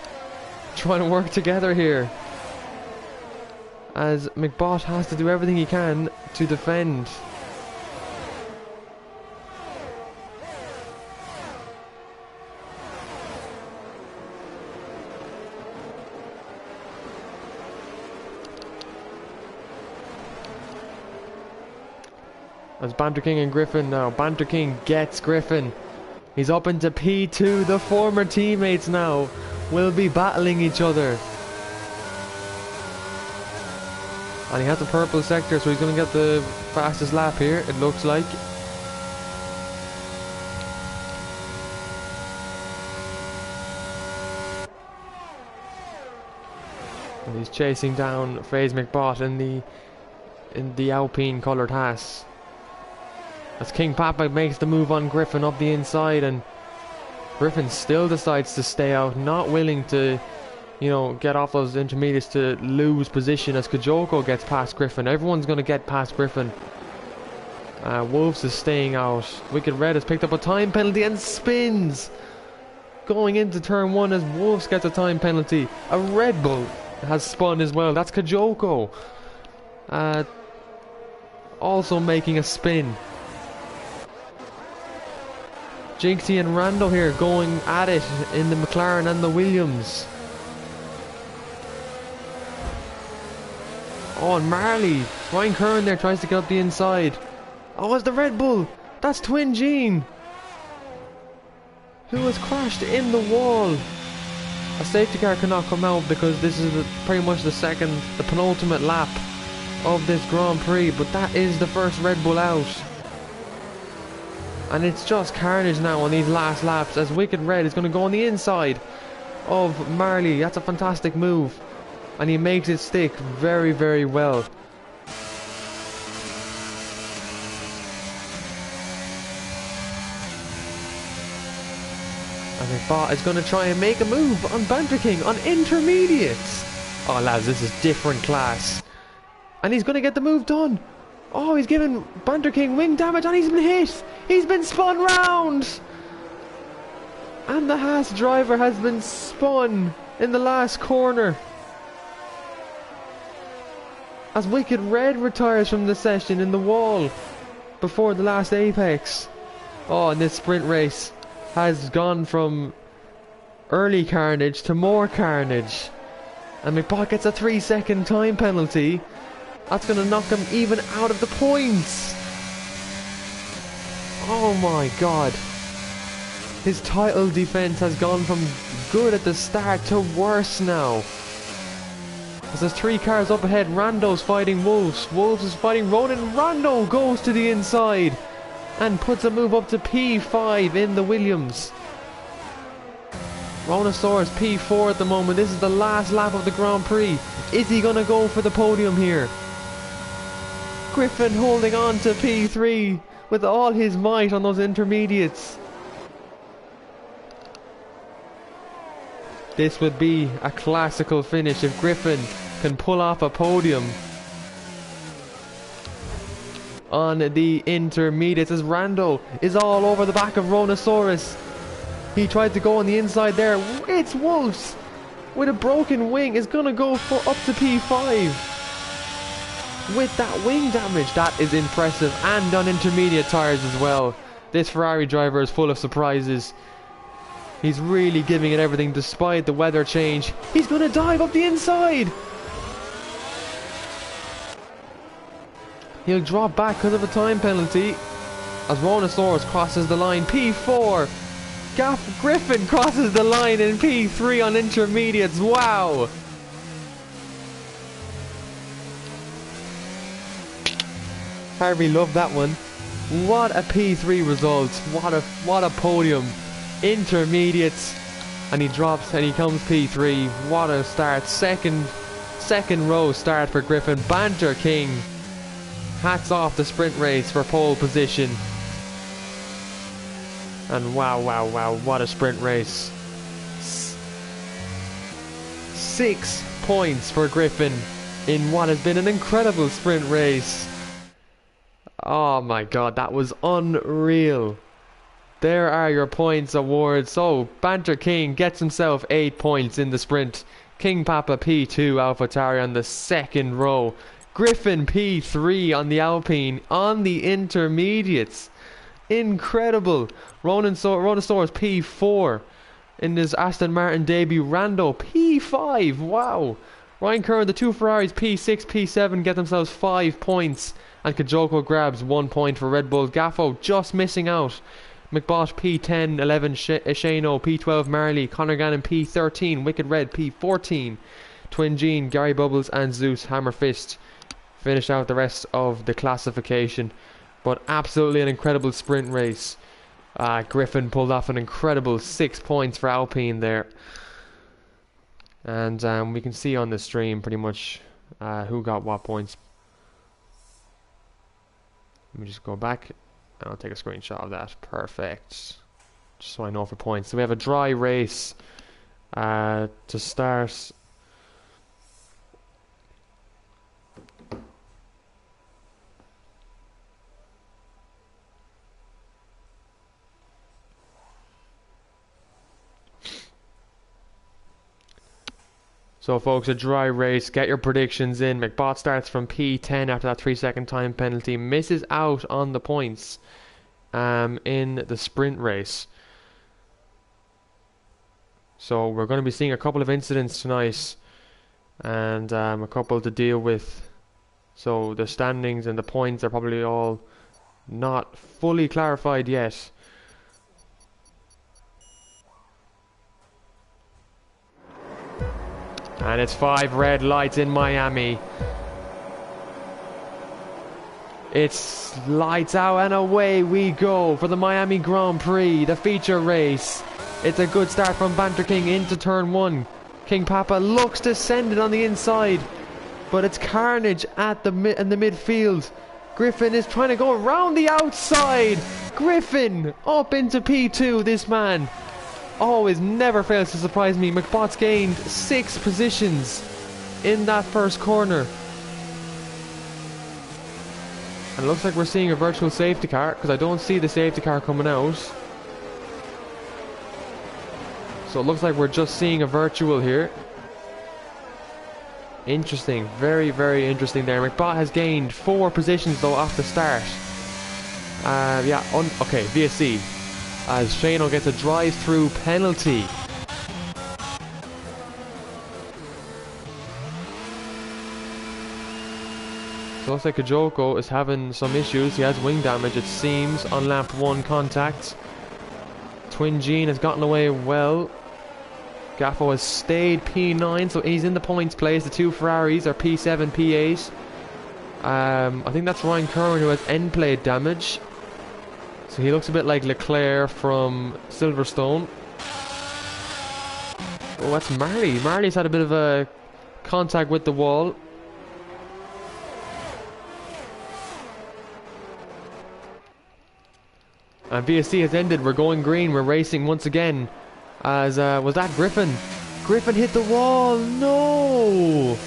Speaker 1: trying to work together here. As McBot has to do everything he can to defend. As Banter King and Griffin now. Banter King gets Griffin. He's up into P2. The former teammates now will be battling each other. And he has the purple sector, so he's going to get the fastest lap here, it looks like. And he's chasing down FaZe McBot in the Alpine coloured Haas. As King Papa makes the move on Griffin up the inside, and Griffin still decides to stay out, not willing to, you know, get off those intermediates to lose position as Kajoko gets past Griffin. Everyone's going to get past Griffin. Wolves is staying out. Wicked Red has picked up a time penalty and spins. Going into turn 1 as Wolves gets a time penalty. A Red Bull has spun as well. That's Kajoko. Also making a spin. Jinxie and Randall here going at it in the McLaren and the Williams. Oh, and Marley. Ryan Curran there tries to get up the inside. Oh, it's the Red Bull. That's Twin Gene, who has crashed in the wall. A safety car cannot come out because this is pretty much the penultimate lap of this Grand Prix. But that is the first Red Bull out. And it's just carnage now on these last laps as Wicked Red is going to go on the inside of Marley. That's a fantastic move. And he makes it stick very, very well. And McBot is going to try and make a move on Banter King on intermediates. Oh lads, this is different class. And he's going to get the move done. Oh, he's given Banter King wing damage and he's been hit. He's been spun round. And the Haas driver has been spun in the last corner. As Wicked Red retires from the session in the wall before the last apex. Oh, and this sprint race has gone from early carnage to more carnage. And McBot gets a 3-second time penalty. That's going to knock him even out of the points. Oh my god. His title defense has gone from good at the start to worse now. As there's 3 cars up ahead. Rando's fighting Wolves. Wolves is fighting Ronan. Rando goes to the inside and puts a move up to P5 in the Williams. Ronosaurus P4 at the moment. This is the last lap of the Grand Prix. Is he going to go for the podium here? Griffin holding on to P3 with all his might on those intermediates. This would be a classical finish if Griffin can pull off a podium on the intermediates, as Rando is all over the back of Ronosaurus. He tried to go on the inside there. It's Wolves with a broken wing is gonna go for up to P5 with that wing damage. That is impressive, and on intermediate tires as well. This Ferrari driver is full of surprises. He's really giving it everything despite the weather change. He's going to dive up the inside. He'll drop back because of a time penalty as Rhonosaurus crosses the line. P4. Griffin crosses the line in P3 on intermediates. Wow. Harvey loved that one. What a P3 result. What a podium. Intermediates, and he drops and he comes P3. What a start. Second row start for Griffin. Banter King. Hats off the sprint race for pole position. And wow, what a sprint race. 6 points for Griffin in what has been an incredible sprint race. Oh my god, that was unreal. There are your points awards. So Banter King gets himself 8 points in the sprint. King Papa P2, AlphaTauri on the second row. Griffin P3 on the Alpine on the intermediates. Incredible. Rhonosaurus P4 in his Aston Martin debut. Rando P5. Wow. Ryan Curran, the two Ferraris P6, P7 get themselves 5 points. And Kajoko grabs 1 point for Red Bull. Gaffo just missing out. McBot P10, 11 Shano, P12 Marley, Conor Gannon P13, Wicked Red P14, Twin Gene, Gary Bubbles and Zeus Hammerfist finish out the rest of the classification. But absolutely an incredible sprint race. Griffin pulled off an incredible 6 points for Alpine there. And we can see on the stream pretty much who got what points. Let me just go back. I'll take a screenshot of that. Perfect. Just so I know for points. So we have a dry race to start. So folks, a dry race. Get your predictions in. McBot starts from P10 after that 3-second time penalty. Misses out on the points in the sprint race. So we're going to be seeing a couple of incidents tonight. And a couple to deal with. So the standings and the points are probably all not fully clarified yet. And it's 5 red lights in Miami. It's lights out and away we go for the Miami Grand Prix, the feature race. It's a good start from Banter King into turn 1. King Papa looks to send it on the inside, but it's carnage at in the midfield. Griffin is trying to go around the outside. Griffin up into P2, this man. Always never fails to surprise me. McBot's gained 6 positions in that first corner. And it looks like we're seeing a virtual safety car, because I don't see the safety car coming out. So it looks like we're just seeing a virtual here. Interesting. Very, very interesting there. McBot has gained 4 positions though off the start. Okay, VSC. As Shano gets a drive-through penalty. So it looks like Kajoko is having some issues. He has wing damage, it seems, on lap 1 contact. Twin Gene has gotten away well. Gaffo has stayed P9, so he's in the points place. The 2 Ferraris are P7, P8. I think that's Ryan Curran who has end plate damage. So he looks a bit like Leclerc from Silverstone. Oh, that's Marley. Marley's had a bit of a contact with the wall. And VSC has ended. We're going green. We're racing once again. As was that Griffin? Griffin hit the wall. No!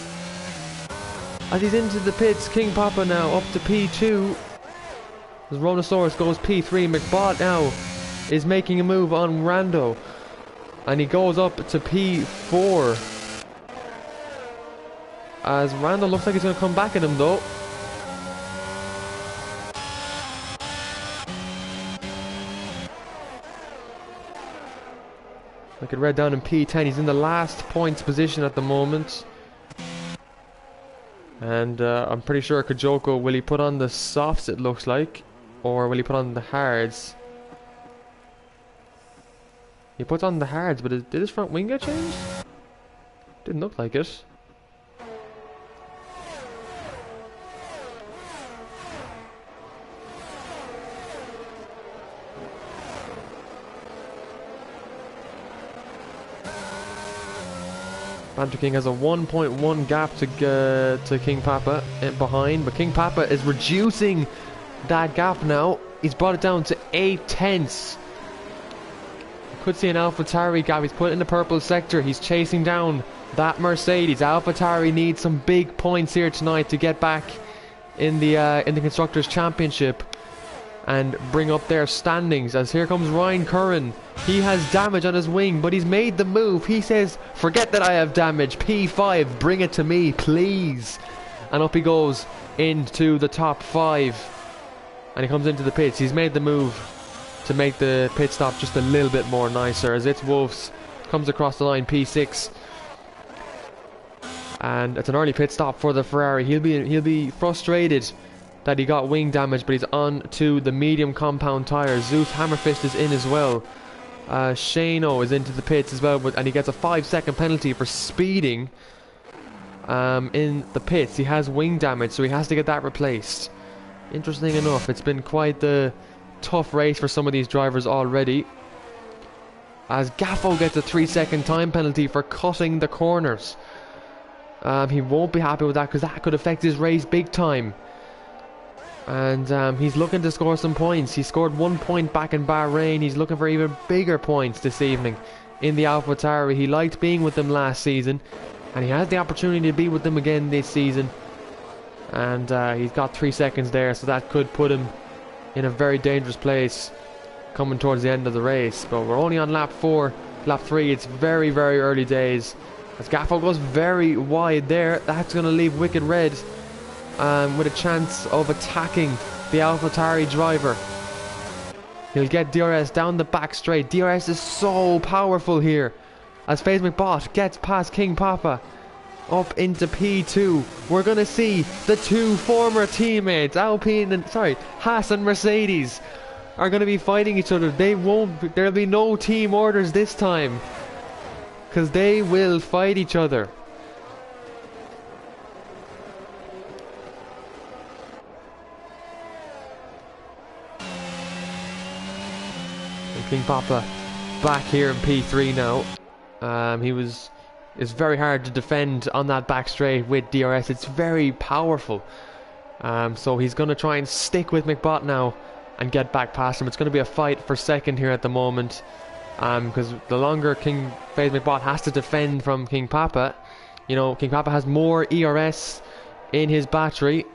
Speaker 1: As he's into the pits, King Papa now up to P2. As Rhonosaurus goes P3, McBot now is making a move on Rando. And he goes up to P4. As Rando looks like he's going to come back at him though. Wicked Red down in P10. He's in the last points position at the moment. And I'm pretty sure Kajoko, will he put on the softs, it looks like? Or will he put on the hards? He puts on the hards, but did his front wing get changed? Didn't look like it. Banter King has a 1.1 gap to King Papa behind, but King Papa is reducing that gap now. He's brought it down to 8 tenths. Could see an AlphaTauri gap. He's put it in the purple sector. He's chasing down that Mercedes. AlphaTauri needs some big points here tonight to get back in the Constructors' Championship and bring up their standings. As here comes Ryan Curran. He has damage on his wing, but he's made the move. He says, forget that I have damage. P5, bring it to me, please. And up he goes into the top 5. And he comes into the pits. He's made the move to make the pit stop just a little bit more nicer, as it's Wolves comes across the line, P6. And it's an early pit stop for the Ferrari. He'll be frustrated that he got wing damage, but he's on to the medium compound tyres. Zeus Hammerfist is in as well. Shano is into the pits as well, and he gets a 5-second penalty for speeding in the pits. He has wing damage, so he has to get that replaced. Interesting enough, it's been quite the tough race for some of these drivers already, as Gaffo gets a 3-second time penalty for cutting the corners. He won't be happy with that, because that could affect his race big time. And he's looking to score some points. He scored 1 point back in Bahrain. He's looking for even bigger points this evening in the AlphaTauri. He liked being with them last season, and he has the opportunity to be with them again this season. And he's got 3 seconds there, so that could put him in a very dangerous place coming towards the end of the race. But we're only on lap 4, lap 3. It's very, very early days. As Gaffo goes very wide there, that's going to leave Wicked Red with a chance of attacking the AlphaTauri driver. He'll get DRS down the back straight. DRS is so powerful here, as FaZe McBot gets past King Papa up into P2. We're going to see the two former teammates, Haas and Mercedes, are going to be fighting each other. There'll be no team orders this time, because they will fight each other. And King Papa back here in P3 now. It's very hard to defend on that back straight with DRS. It's very powerful. So he's going to try and stick with McBot now and get back past him. It's going to be a fight for second here at the moment, because the longer FaZe McBot has to defend from King Papa, you know, King Papa has more ERS in his battery,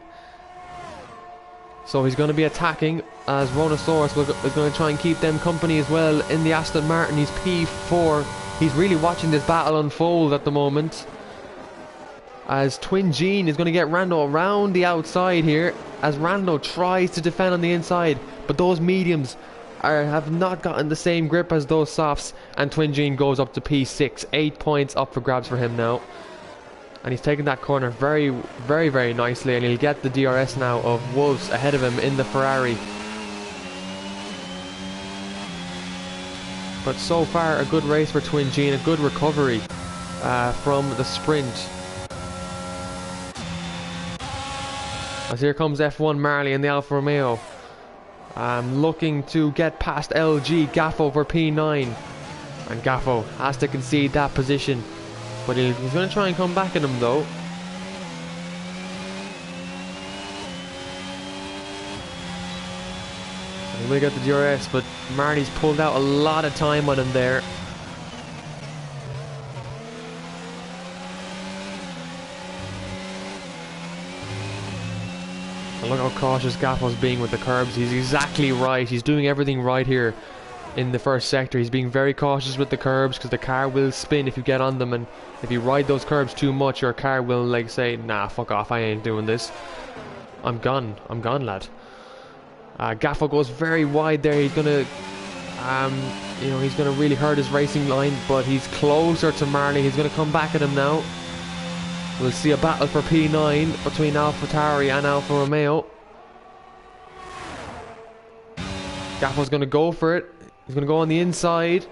Speaker 1: so he's going to be attacking, as Ronosaurus is going to try and keep them company as well in the Aston Martin. He's P4. He's really watching this battle unfold at the moment, as Twin Gene is going to get Rando around the outside here, as Rando tries to defend on the inside, but those mediums have not gotten the same grip as those softs, and Twin Gene goes up to P6. 8 points up for grabs for him now, and he's taking that corner very, very, very nicely, and he'll get the DRS now of Wolves ahead of him in the Ferrari. But so far, a good race for Twin Gene, a good recovery from the sprint. As here comes F1 Marley in the Alfa Romeo, looking to get past LG. Gaffo for P9, and Gaffo has to concede that position, but he's going to try and come back at him though. He will get the DRS, but Marty's pulled out a lot of time on him there. And look how cautious Gaffo's being with the curbs. He's exactly right. He's doing everything right here in the first sector. He's being very cautious with the curbs, because the car will spin if you get on them, and if you ride those curbs too much, your car will like say, nah, fuck off, I ain't doing this. I'm gone, lad. Gaffo goes very wide there. He's going to You know, he's going to really hurt his racing line, but he's closer to Marley. He's going to come back at him now. We'll see a battle for P9 between AlphaTauri and Alfa Romeo. Gaffo's going to go for it. He's going to go on the inside.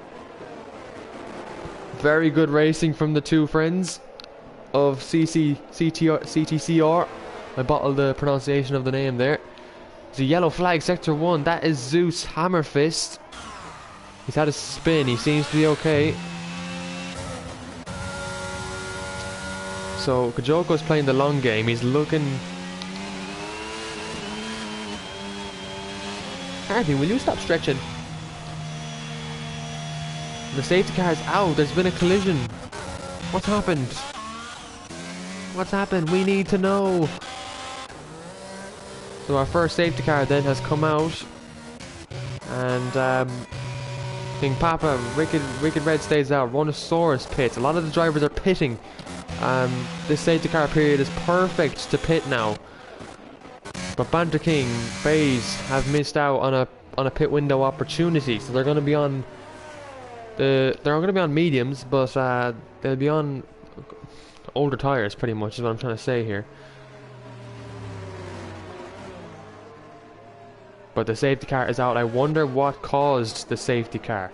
Speaker 1: Very good racing from the two friends of CTCR. I bottled the pronunciation of the name there. It's a yellow flag, sector 1. That is Zeus Hammerfist. He's had a spin. He seems to be okay. So Kajoko's playing the long game. He's looking... Harvey, will you stop stretching? The safety car is out. There's been a collision. What's happened? What's happened? We need to know. So our first safety car then has come out. And King Papa, Wicked Red stays out. Rhinosaurus pits. A lot of the drivers are pitting. This safety car period is perfect to pit now. But Banter King, FaZe have missed out on a pit window opportunity. So they're going to be on they're going to be on mediums, but they'll be on older tires, pretty much is what I'm trying to say here. But the safety car is out. I wonder what caused the safety car.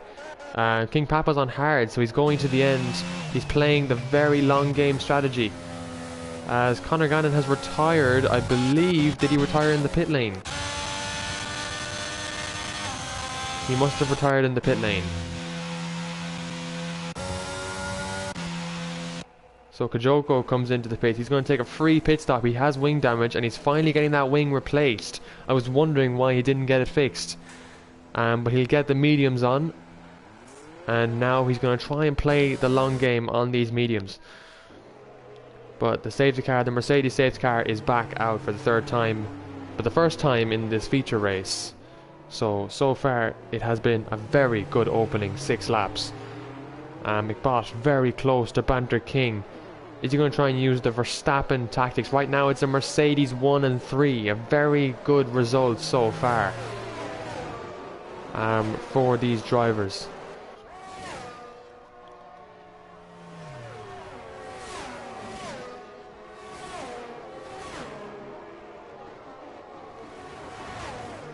Speaker 1: King Papa's on hard, so he's going to the end. He's playing the very long game strategy. As Conor Gannon has retired, I believe, did he retire in the pit lane? He must have retired in the pit lane. So Kajoko comes into the pit. He's going to take a free pit stop. He has wing damage and he's finally getting that wing replaced. I was wondering why he didn't get it fixed. But he'll get the mediums on. And now he's going to try and play the long game on these mediums. But the safety car, the Mercedes safety car, is back out for the third time. But the first time in this feature race. So far it has been a very good opening 6 laps. McBot very close to Banter King. Is he going to try and use the Verstappen tactics? Right now it's a Mercedes 1 and 3. A very good result so far for these drivers.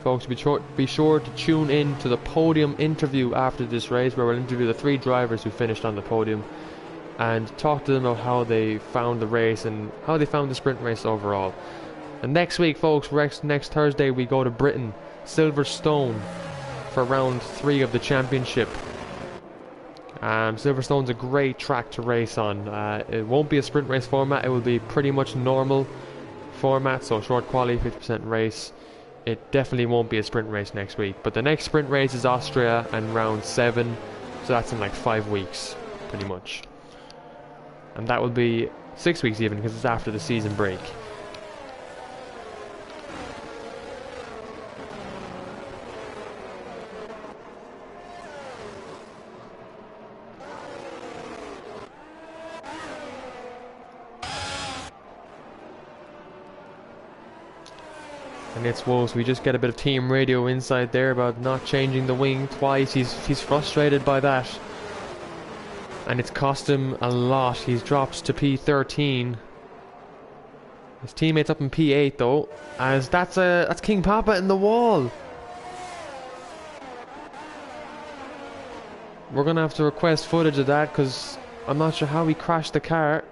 Speaker 1: Folks, be sure to tune in to the podium interview after this race, where we'll interview the 3 drivers who finished on the podium and talk to them about how they found the race and how they found the sprint race overall. And next week, folks, next Thursday, we go to Britain, Silverstone, for round 3 of the championship. Silverstone's a great track to race on. It won't be a sprint race format. It will be pretty much normal format, so short quali, 50% race. It definitely won't be a sprint race next week. But the next sprint race is Austria and round 7. So that's in like 5 weeks, pretty much. And that will be 6 weeks even, because it's after the season break. And it's Wolves. We just get a bit of team radio insight there about not changing the wing twice. He's frustrated by that, and it's cost him a lot. He's dropped to P13. His teammates up in P8 though, as that's King Papa in the wall. We're gonna have to request footage of that because I'm not sure how he crashed the car.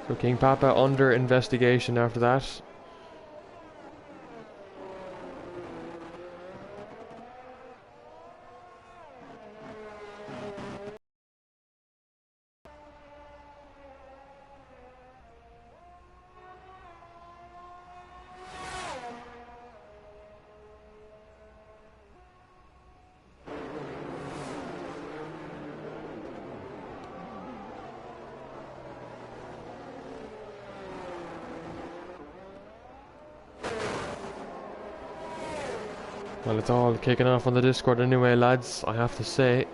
Speaker 1: So King Papa under investigation after that. Well, it's all kicking off on the Discord anyway, lads, I have to say.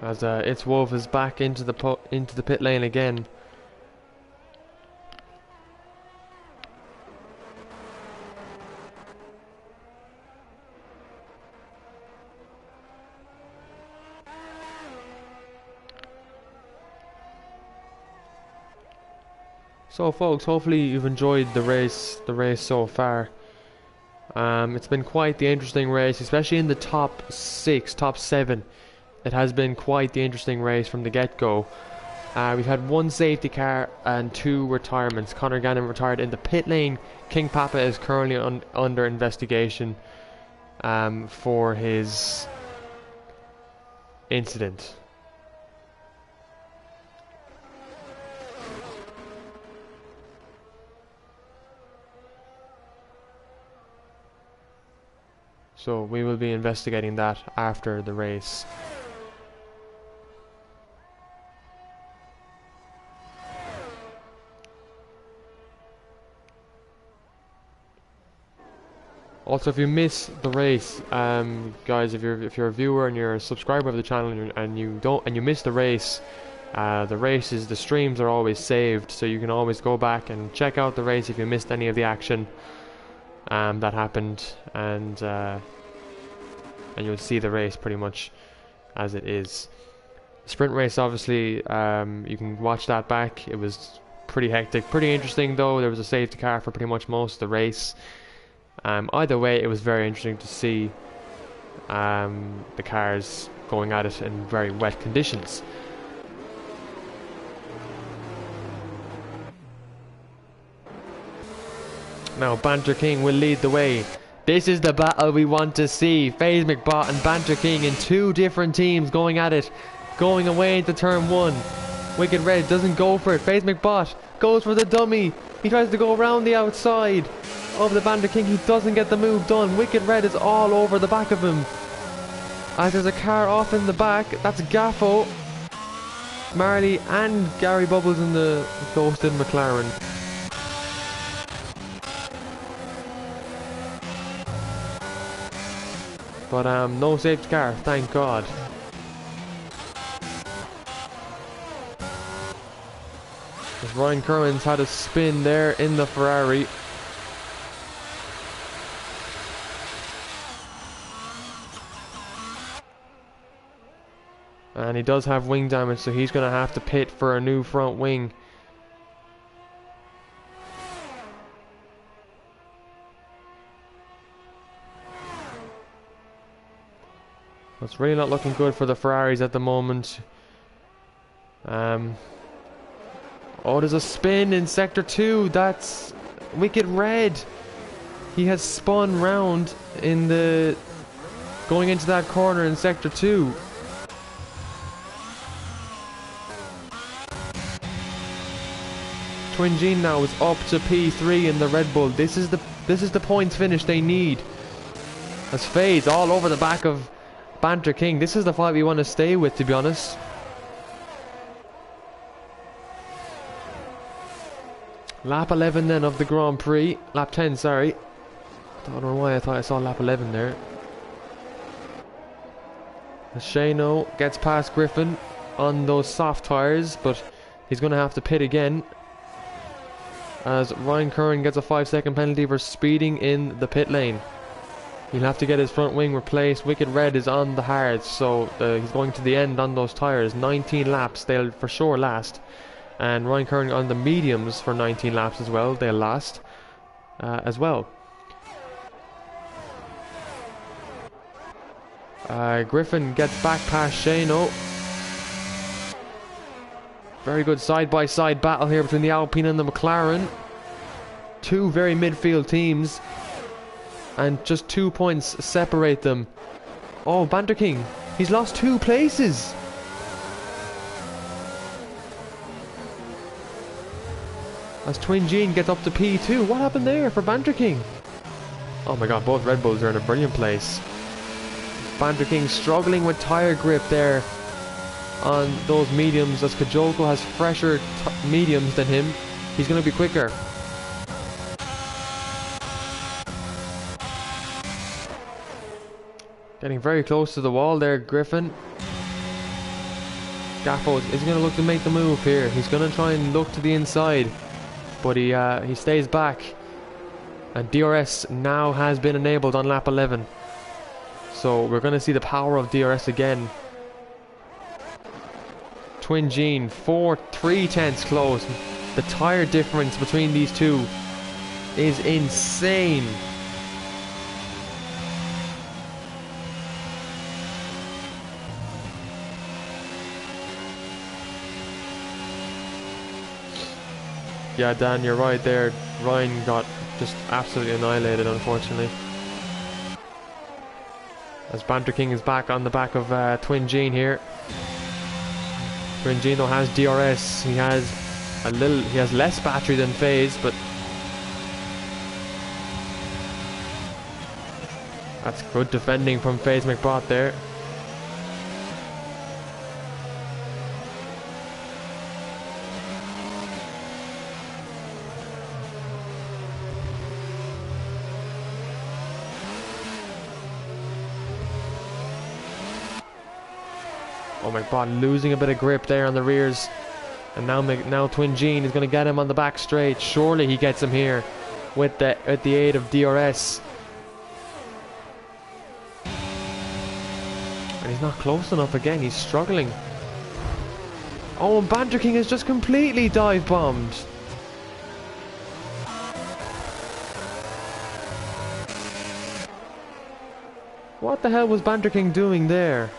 Speaker 1: As It's Wolf is back into the pit lane again. So folks, hopefully you've enjoyed the race so far. It's been quite the interesting race, especially in the top 6, top 7. It has been quite the interesting race from the get-go. We've had 1 safety car and 2 retirements. Conor Gannon retired in the pit lane. King Papa is currently under investigation for his incident. So we will be investigating that after the race. Also, if you miss the race, guys, if you're a viewer and you're a subscriber of the channel and you miss the race, the streams are always saved, so you can always go back and check out the race if you missed any of the action that happened, and you'll see the race pretty much as it is. Sprint race, obviously, you can watch that back. It was pretty hectic, pretty interesting though. There was a safety car for pretty much most of the race. Either way, it was very interesting to see the cars going at it in very wet conditions. Now Banter King will lead the way. This is the battle we want to see. FaZe McBot and Banter King in 2 different teams going at it, going away into turn 1. Wicked Red doesn't go for it. FaZe McBot goes for the dummy. He tries to go around the outside of the Banter King. He doesn't get the move done. Wicked Red is all over the back of him. As there's a car off in the back. That's Gaffo, Marley and Gary Bubbles in the ghosted McLaren. But no safety car, thank God. As Ryan Curran's had a spin there in the Ferrari. And he does have wing damage, so he's going to have to pit for a new front wing. It's really not looking good for the Ferraris at the moment. Oh, there's a spin in Sector 2. That's Wicked Red. He has spun round in the... going into that corner in Sector 2. Twin Gene now is up to P3 in the Red Bull. This is the points finish they need. As FaZe all over the back of Banter King. This is the fight we want to stay with, to be honest. Lap 11 then of the Grand Prix. Lap 10, sorry. Don't know why I thought I saw lap 11 there. Shano gets past Griffin on those soft tyres, but he's going to have to pit again. As Ryan Curran gets a 5-second penalty for speeding in the pit lane. He'll have to get his front wing replaced. Wicked Red is on the hards, so he's going to the end on those tyres. 19 laps, they'll for sure last. And Ryan Curran on the mediums for 19 laps as well. They'll last as well. Griffin gets back past Shano. Very good side-by-side battle here between the Alpine and the McLaren. 2 very midfield teams. And just 2 points separate them. Oh, Banter King. He's lost 2 places. As Twin Gene gets up to P2. What happened there for Banter King? Oh my god, both Red Bulls are in a brilliant place. Banter King struggling with tire grip there on those mediums, as Kajoko has fresher mediums than him. He's going to be quicker. Getting very close to the wall there, Griffin. Gaffo is going to look to make the move here. He's going to try and look to the inside, but he stays back. And DRS now has been enabled on lap 11. So we're going to see the power of DRS again. Twin Gene, 3 tenths close. The tire difference between these two is insane. Yeah, Dan, you're right there. Ryan got just absolutely annihilated, unfortunately. As Banter King is back on the back of Twin Gene here. Twin Gene though has DRS. He has less battery than FaZe, but that's good defending from FaZe McBot there. Oh my god, losing a bit of grip there on the rears. And now Twin Gene is going to get him on the back straight. Surely he gets him here with the aid of DRS. And he's not close enough again. He's struggling. Oh, and Banter King is just completely dive bombed. What the hell was Banter King doing there?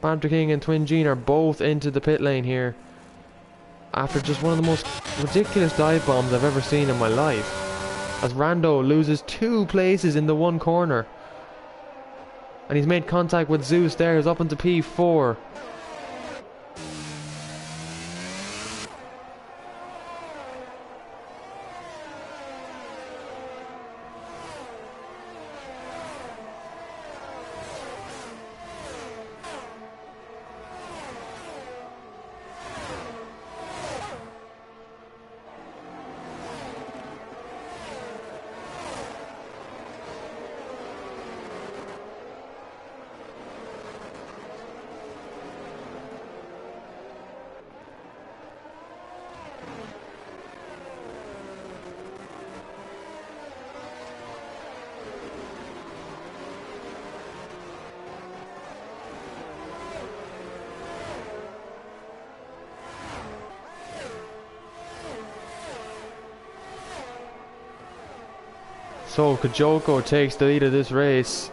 Speaker 1: Banter King and Twin Gene are both into the pit lane here after just one of the most ridiculous dive bombs I've ever seen in my life, as Rando loses 2 places in the one corner, and he's made contact with Zeus there, who's up into P4. So Kajoko takes the lead of this race.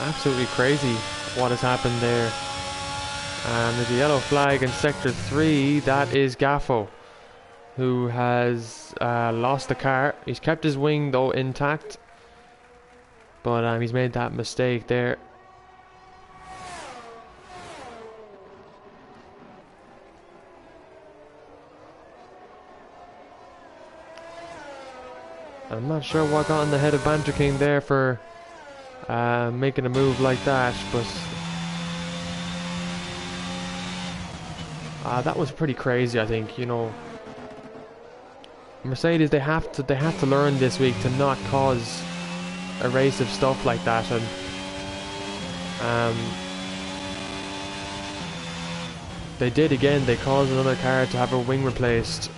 Speaker 1: Absolutely crazy what has happened there. And there's a yellow flag in sector 3. That is Gaffo, who has lost the car. He's kept his wing though intact, but he's made that mistake there. I'm not sure what got in the head of Banter King there for making a move like that, but that was pretty crazy. I think, you know, Mercedes, they have to learn this week to not cause erasive stuff like that, and they did again. They caused another car to have a wing replaced.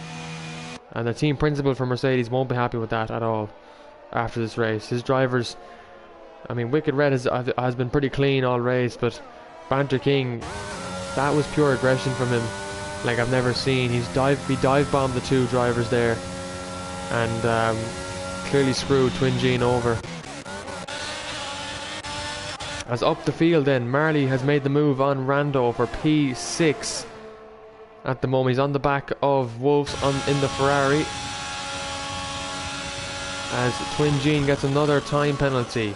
Speaker 1: And the team principal for Mercedes won't be happy with that at all after this race. His drivers, I mean, Wicked Red has been pretty clean all race, but Banter King, that was pure aggression from him, like I've never seen. He dive bombed the 2 drivers there, and clearly screwed Twin Gene over. As up the field then, Marley has made the move on Rando for P6. at the moment. He's on the back of Wolves in the Ferrari, as Twin Gene gets another time penalty.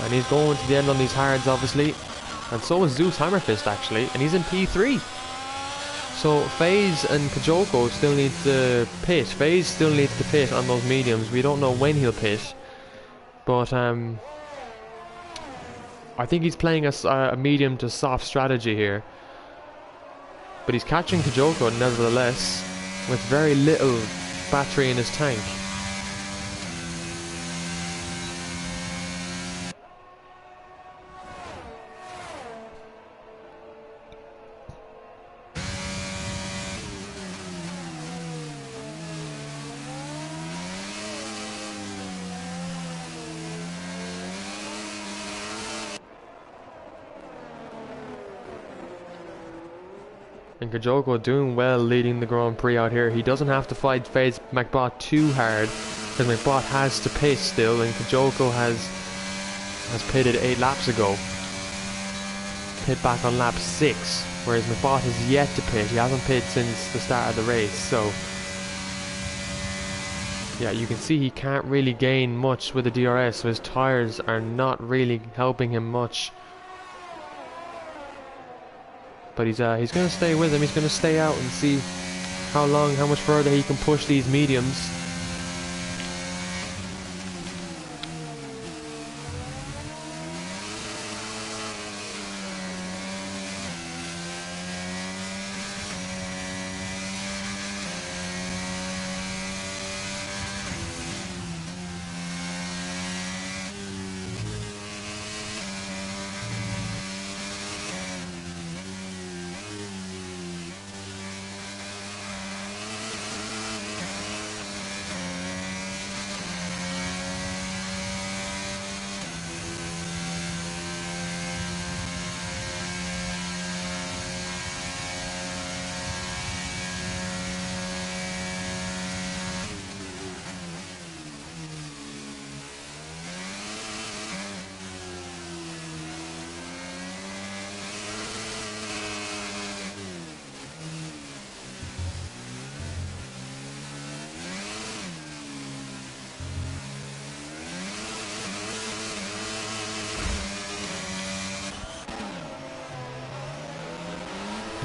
Speaker 1: And he's going to the end on these hards, obviously. And so is Zeus Hammerfist, actually. And he's in P3. So FaZe and Kajoko still need to pit. FaZe still needs to pit on those mediums. We don't know when he'll pit. But I think he's playing a medium to soft strategy here. But he's catching Kajoko nevertheless, with very little battery in his tank. And Kajoko doing well leading the Grand Prix out here. He doesn't have to fight FaZe McBot too hard, because McBot has to pit still, and Kajoko has pitted 8 laps ago. Pit back on lap 6, whereas McBot has yet to pit. He hasn't pitted since the start of the race, so yeah, you can see he can't really gain much with the DRS, so his tyres are not really helping him much. But he's going to stay with him. He's going to stay out and see how much further he can push these mediums.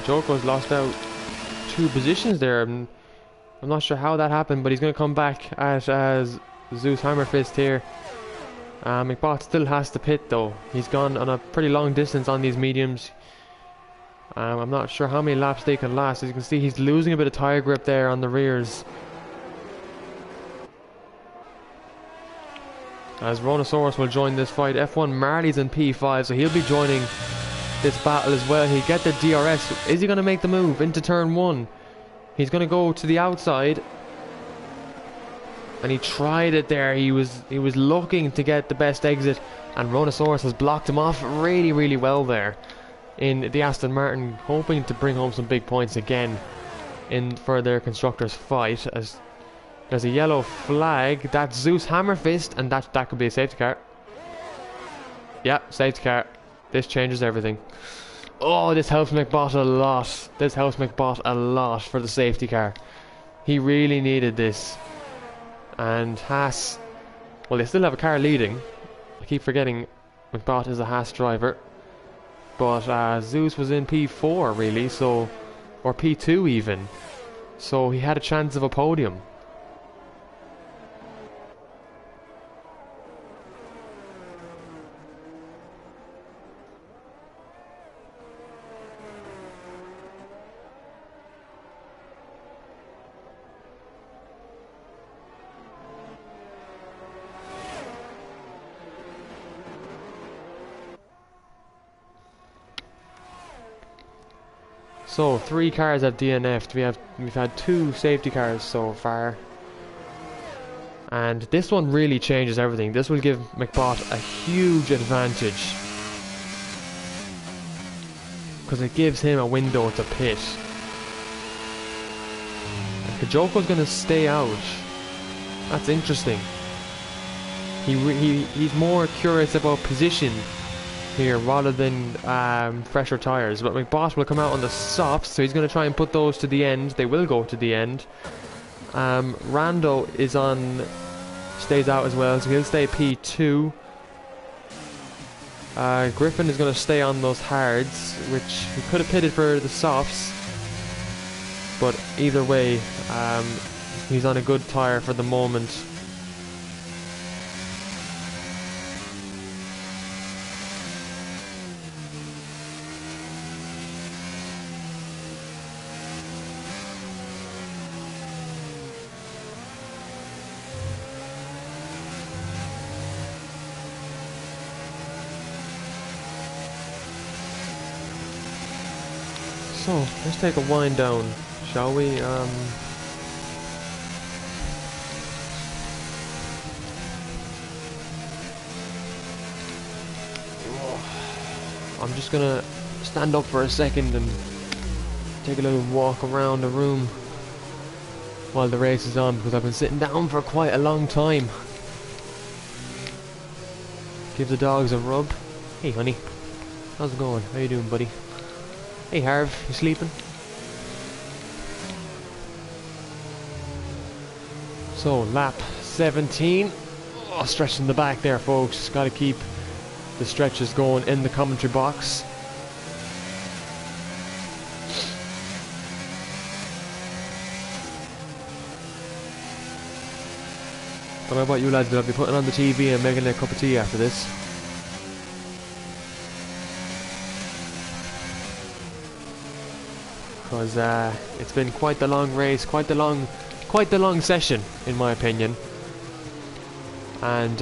Speaker 1: Joko's lost out 2 positions there. I'm not sure how that happened, but he's going to come back as Zeus Hammerfist here. McBot still has to pit though. He's gone on a pretty long distance on these mediums. I'm not sure how many laps they can last. As you can see, he's losing a bit of tyre grip there on the rears. As Rhonosaurus will join this fight. F1 Marley's in P5, so he'll be joining this battle as well. He get the DRS. Is he going to make the move into turn 1? He's going to go to the outside, and he tried it there. He was looking to get the best exit, and Rhonosaurus has blocked him off really well there in the Aston Martin, hoping to bring home some big points again in for their constructors fight. As there's a yellow flag, that's Zeus Hammerfist, and that could be a safety car. Yeah, safety car. This changes everything. Oh, this helps McBot a lot. This helps McBot a lot for the safety car. He really needed this. And Haas, well, they still have a car leading. I keep forgetting McBot is a Haas driver. But Zeus was in P4 really, so, or P2 even. So he had a chance of a podium. So 3 cars have DNF'd. We've had 2 safety cars so far, and this one really changes everything. This will give McBot a huge advantage because it gives him a window to pit. Kajoko's going to stay out. That's interesting. He's more curious about position here rather than fresher tyres. But McBoss will come out on the softs, so he's going to try and put those to the end. They will go to the end. Rando stays out as well, so he'll stay P2. Griffin is going to stay on those hards, which he could have pitted for the softs. But either way, he's on a good tyre for the moment. So, let's take a wind down, shall we? I'm just gonna stand up for a second and take a little walk around the room while the race is on, because I've been sitting down for quite a long time. Give the dogs a rub. Hey honey, how's it going? How you doing, buddy? Hey Harv, you sleeping? So, lap 17. Oh, stretching the back there, folks. Got to keep the stretches going in the commentary box. Don't know about you lads, but I'll be putting on the TV and making a cup of tea after this. Because it's been quite the long race, quite the long session, in my opinion. And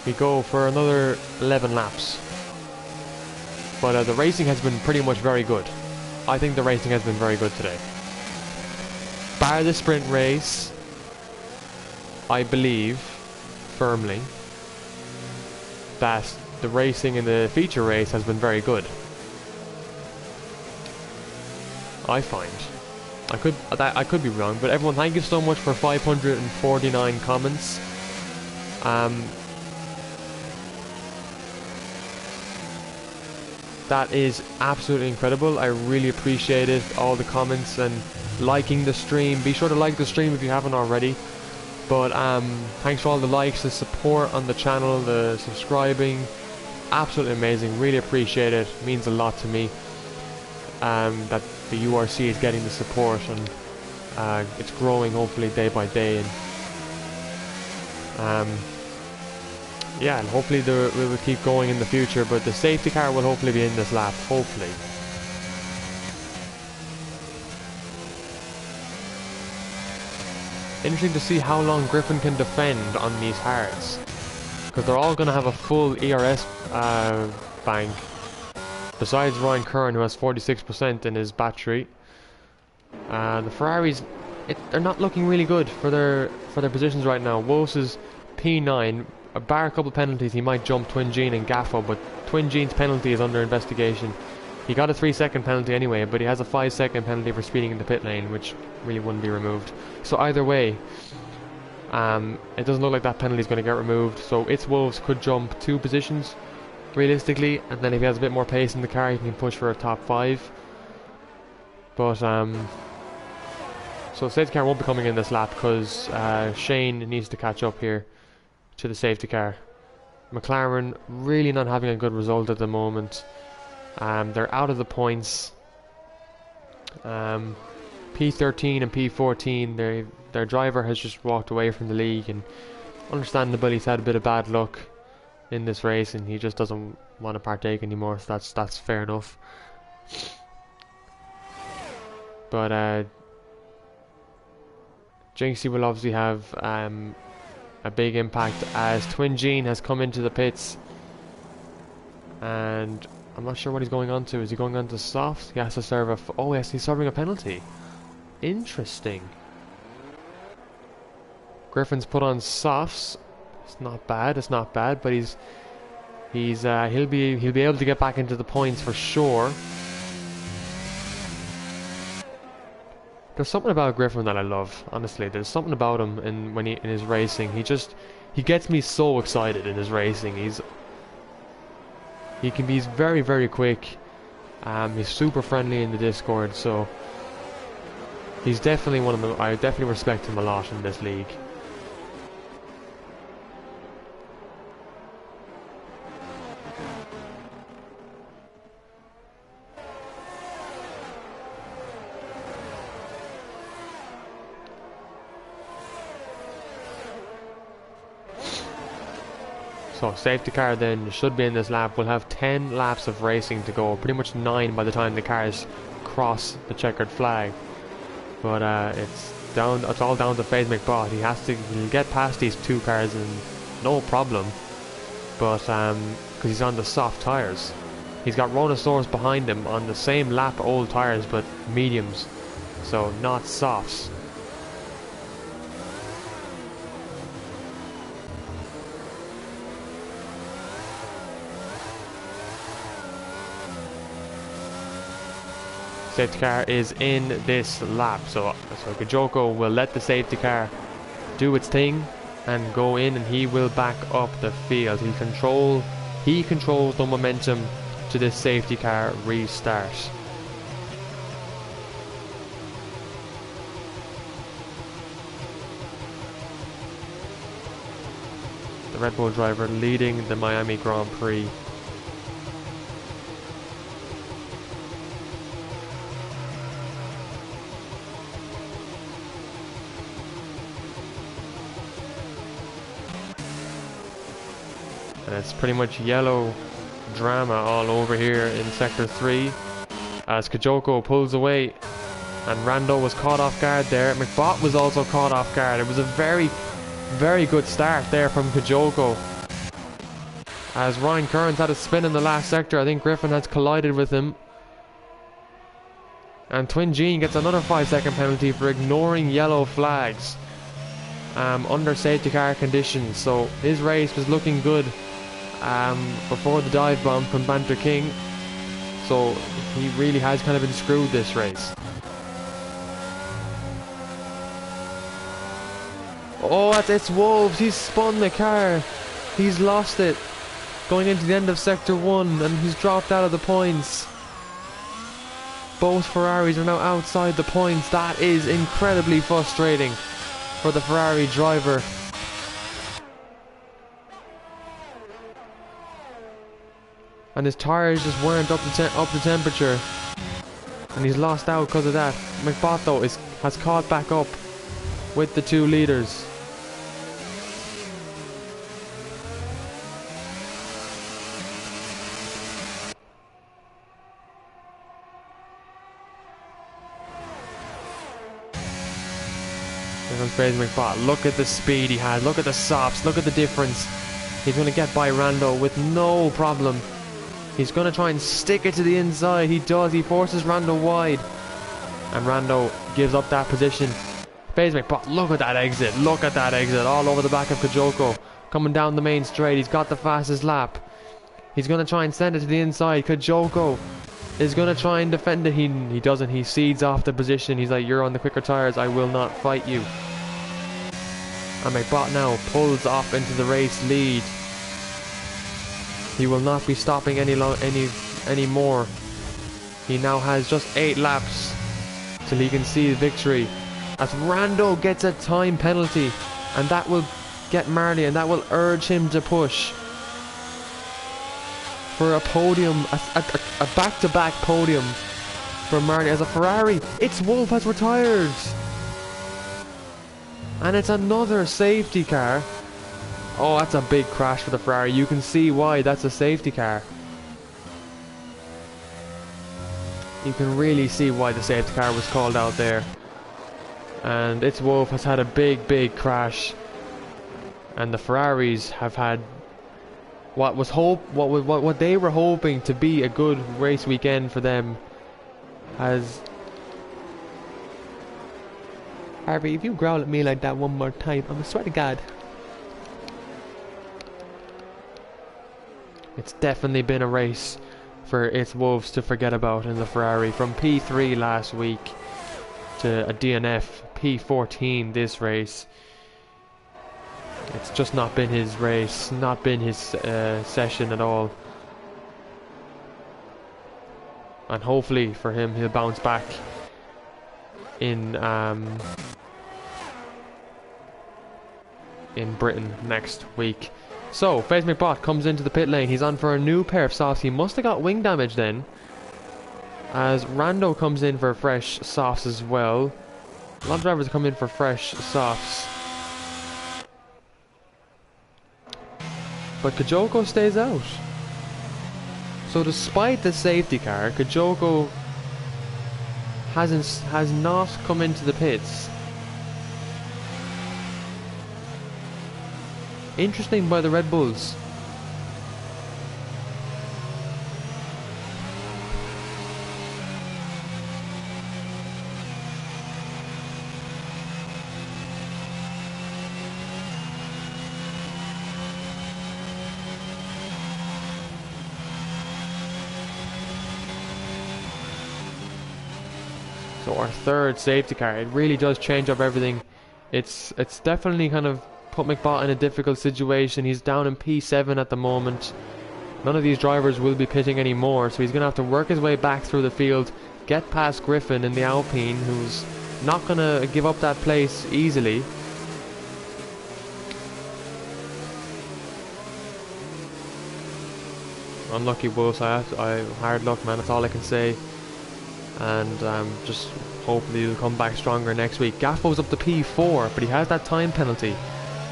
Speaker 1: we go for another 11 laps. But the racing has been pretty much very good. I think the racing has been very good today. Bar the sprint race, I believe firmly that the racing in the feature race has been very good. I find. I could be wrong, but everyone, thank you so much for 549 comments. That is absolutely incredible. I really appreciate it, all the comments and liking the stream. Be sure to like the stream if you haven't already. But thanks for all the likes, the support on the channel, the subscribing. Absolutely amazing. Really appreciate it. Means a lot to me. That the URC is getting the support, and it's growing hopefully day by day. And yeah, and hopefully we will keep going in the future. But the safety car will hopefully be in this lap. Hopefully. Interesting to see how long Griffin can defend on these hards, because they're all going to have a full ERS bank, besides Ryan Kern, who has 46% in his battery. The Ferraris, they're not looking really good for their positions right now. Wolf's is P9. Bar a couple penalties, he might jump Twin Gene and Gaffo, but Twin Gene's penalty is under investigation. He got a 3-second penalty anyway, but he has a 5-second penalty for speeding in the pit lane, which really wouldn't be removed. So either way, it doesn't look like that penalty is going to get removed. So its Wolves could jump 2 positions, realistically, and then if he has a bit more pace in the car, he can push for a top 5. But so safety car won't be coming in this lap because Shane needs to catch up here to the safety car. McLaren really not having a good result at the moment. They're out of the points. P13 and P14, their driver has just walked away from the league, and understandably he's had a bit of bad luck in this race and he just doesn't want to partake anymore, so that's fair enough. But Jinxie will obviously have a big impact as Twin Gene has come into the pits, and I'm not sure what he's going on to. Is he going on to softs? He has to serve a... oh yes, he's serving a penalty. Interesting. Griffin's put on softs. It's not bad. It's not bad, but he'll be able to get back into the points for sure. There's something about Griffin that I love, honestly. There's something about him in his racing. He gets me so excited in his racing. He's very, very quick. He's super friendly in the Discord, so he's definitely one of them. I definitely respect him a lot in this league. So safety car then should be in this lap. We'll have 10 laps of racing to go, pretty much 9 by the time the cars cross the checkered flag. But it's all down to FaZe McBot. He'll get past these 2 cars and no problem. But because he's on the soft tyres, he's got Ronosaurus behind him on the same lap old tyres but mediums, so not softs. Safety car is in this lap, so Kajoko will let the safety car do its thing and go in, and he will back up the field. He controls the momentum to this safety car restart. The Red Bull driver leading the Miami Grand Prix. And it's pretty much yellow drama all over here in Sector 3 as Kajoko pulls away, and Rando was caught off guard there. McBot was also caught off guard. It was a very, very good start there from Kajoko. As Ryan Kearns had a spin in the last sector, I think Griffin has collided with him. And Twin Gene gets another 5-second penalty for ignoring yellow flags under safety car conditions. So his race was looking good before the dive bomb from Banter King, so he really has kind of been screwed this race. Oh, it's Wolves. He's spun the car. He's lost it going into the end of Sector 1, and he's dropped out of the points. Both Ferraris are now outside the points. That is incredibly frustrating for the Ferrari driver. And his tyres just weren't up to temperature, and he's lost out because of that. McBot though has caught back up with the 2 leaders. Here comes FaZe McBot. Look at the speed he has. Look at the softs. Look at the difference. He's going to get by Rando with no problem. He's going to try and stick it to the inside. He does. He forces Rando wide. And Rando gives up that position. FaZe McBot, look at that exit. Look at that exit. All over the back of Kajoko. Coming down the main straight. He's got the fastest lap. He's going to try and send it to the inside. Kajoko is going to try and defend it. He doesn't. He cedes off the position. He's like, you're on the quicker tyres. I will not fight you. And McBot now pulls off into the race lead. He will not be stopping anymore. He now has just 8 laps till he can see the victory. As Rando gets a time penalty, and that will get Marley, and that will urge him to push for a podium, a back-to-back podium for Marley. As a Ferrari, it's Wolf has retired, and it's another safety car. Oh, that's a big crash for the Ferrari. You can see why that's a safety car. You can really see why the safety car was called out there. And It's Wolf has had a big crash. And the Ferraris have had what they were hoping to be a good race weekend for them. Has Harvey, if you growl at me like that one more time, I swear to God. It's definitely been a race for It's Wolves to forget about in the Ferrari from P3 last week. to a DNF P14 this race. It's just not been his race, not been his session at all. And hopefully for him, he'll bounce back in Britain next week. So, FaZe McBot comes into the pit lane. He's on for a new pair of softs. He must have got wing damage then, as Rando comes in for fresh softs as well. A lot of drivers come in for fresh softs, but Kajoko stays out. So despite the safety car, Kajoko has not come into the pits. Interesting by the Red Bulls. So our third safety car, it really does change up everything. It's definitely kind of put McBot in a difficult situation. He's down in P7 at the moment. None of these drivers will be pitting anymore, so he's going to have to work his way back through the field, get past Griffin in the Alpine, who's not going to give up that place easily. Unlucky Wolves, hard luck, man, that's all I can say. And just hopefully he'll come back stronger next week. Gaffo's up to P4, but he has that time penalty.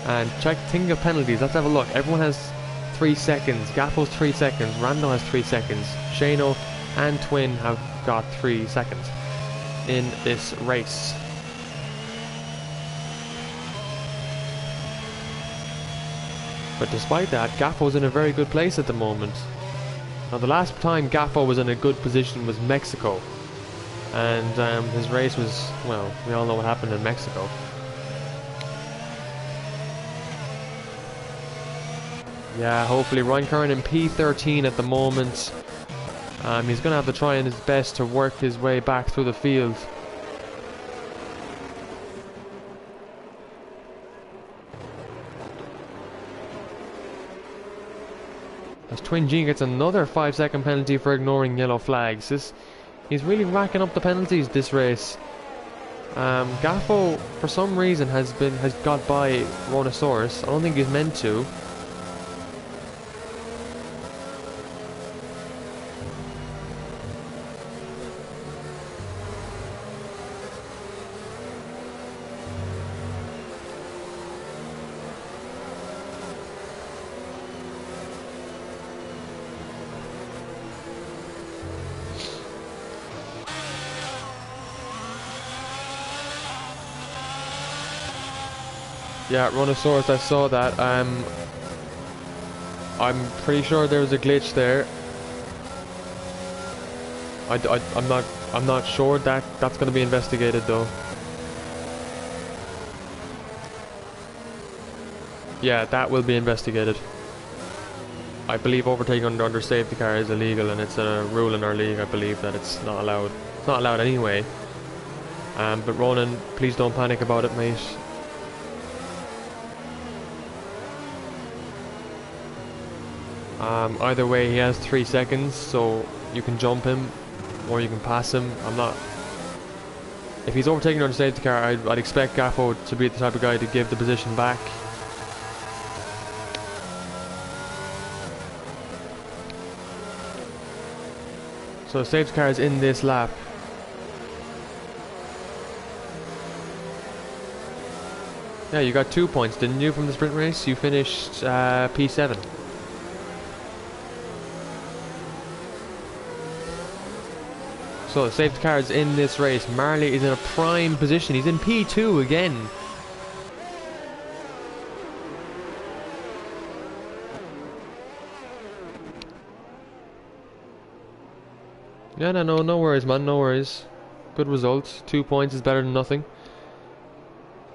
Speaker 1: And think of penalties, let's have a look. Everyone has 3 seconds. Gaffo's 3 seconds, Rando has 3 seconds, Shano and Twin have got 3 seconds in this race. But despite that, Gaffo's in a very good place at the moment. Now the last time Gaffo was in a good position was Mexico. And his race was, well, we all know what happened in Mexico. Yeah, hopefully Ryan Curran in P13 at the moment. He's going to have to try his best to work his way back through the field. As Twin G gets another 5-second penalty for ignoring yellow flags. He's really racking up the penalties this race. Gaffo, for some reason, has got by Rhonosaurus. I don't think he's meant to. Yeah, Rhonosaurus, I saw that. I'm pretty sure there was a glitch there. I'm not sure that's going to be investigated though. Yeah, that will be investigated. I believe overtaking under safety car is illegal, and it's a rule in our league. I believe that it's not allowed. It's not allowed anyway. But Ronan, please don't panic about it, mate. Either way, he has 3 seconds, so you can jump him or you can pass him. If he's overtaking on the safety car, I'd expect Gaffo to be the type of guy to give the position back. So safety car is in this lap. Yeah, you got 2 points, didn't you, from the sprint race? You finished P7. So the safety car is in this race. Marley is in a prime position. He's in P2 again. Yeah, no worries, man. No worries. Good result. 2 points is better than nothing,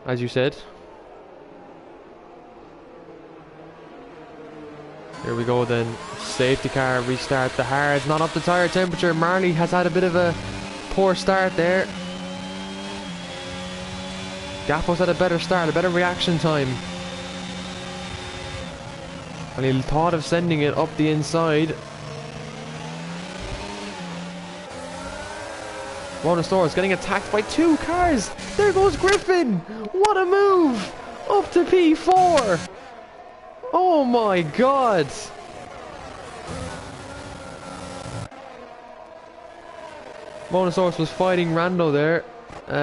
Speaker 1: as you said. Here we go then. Safety car, restart the hards, not up to tire temperature. Marley has had a bit of a poor start there. Gaffos had a better start, a better reaction time. And he thought of sending it up the inside. Monosaurus getting attacked by 2 cars. There goes Griffin. What a move. Up to P4. Oh my god. Monosaurus was fighting Rando there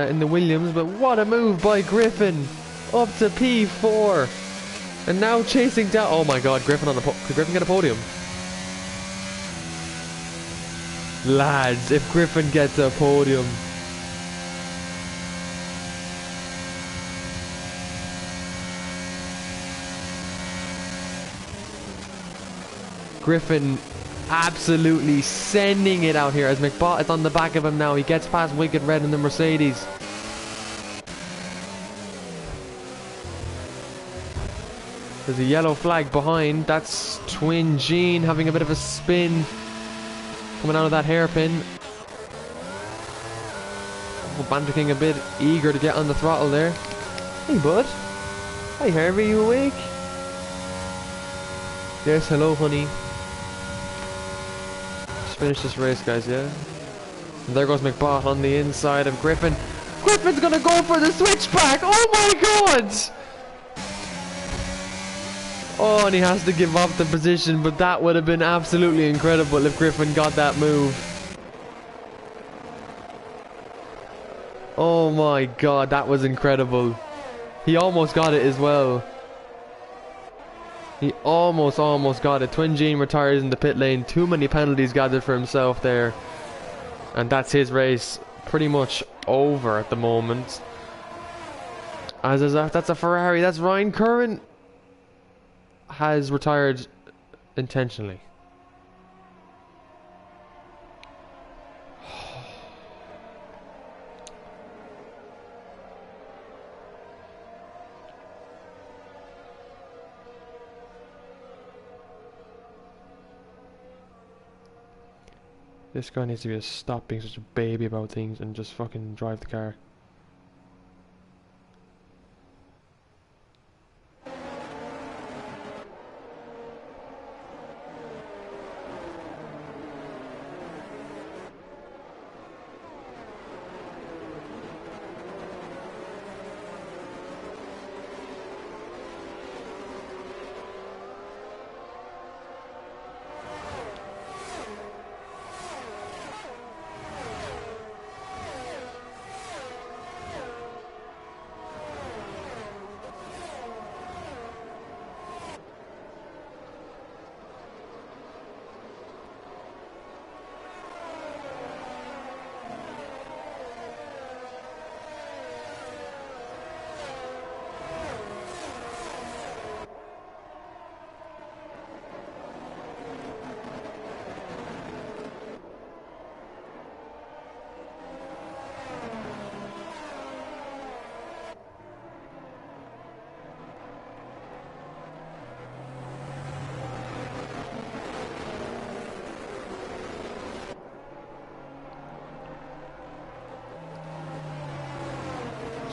Speaker 1: in the Williams, but what a move by Griffin. Up to P4. And now chasing down... Oh my god, Griffin on the... Could Griffin get a podium? Lads, if Griffin gets a podium... Griffin absolutely sending it out here as McBot is on the back of him now. He gets past Wicked Red in the Mercedes. There's a yellow flag behind. That's Twin Gene having a bit of a spin. Coming out of that hairpin. Oh, Banter King a bit eager to get on the throttle there. Hey bud. Hi Harvey, you awake? Yes, hello honey. Just finish this race guys, yeah? And there goes McBot on the inside of Griffin. Griffin's gonna go for the switchback! Oh my god! Oh, and he has to give up the position, but that would have been absolutely incredible if Griffin got that move. Oh my god, that was incredible. He almost got it as well. He almost got it. Twin Gene retires in the pit lane. Too many penalties gathered for himself there. And that's his race pretty much over at the moment. As is that's a Ferrari. That's Ryan Curran. Has retired intentionally. This guy needs to stop being such a baby about things and just fucking drive the car.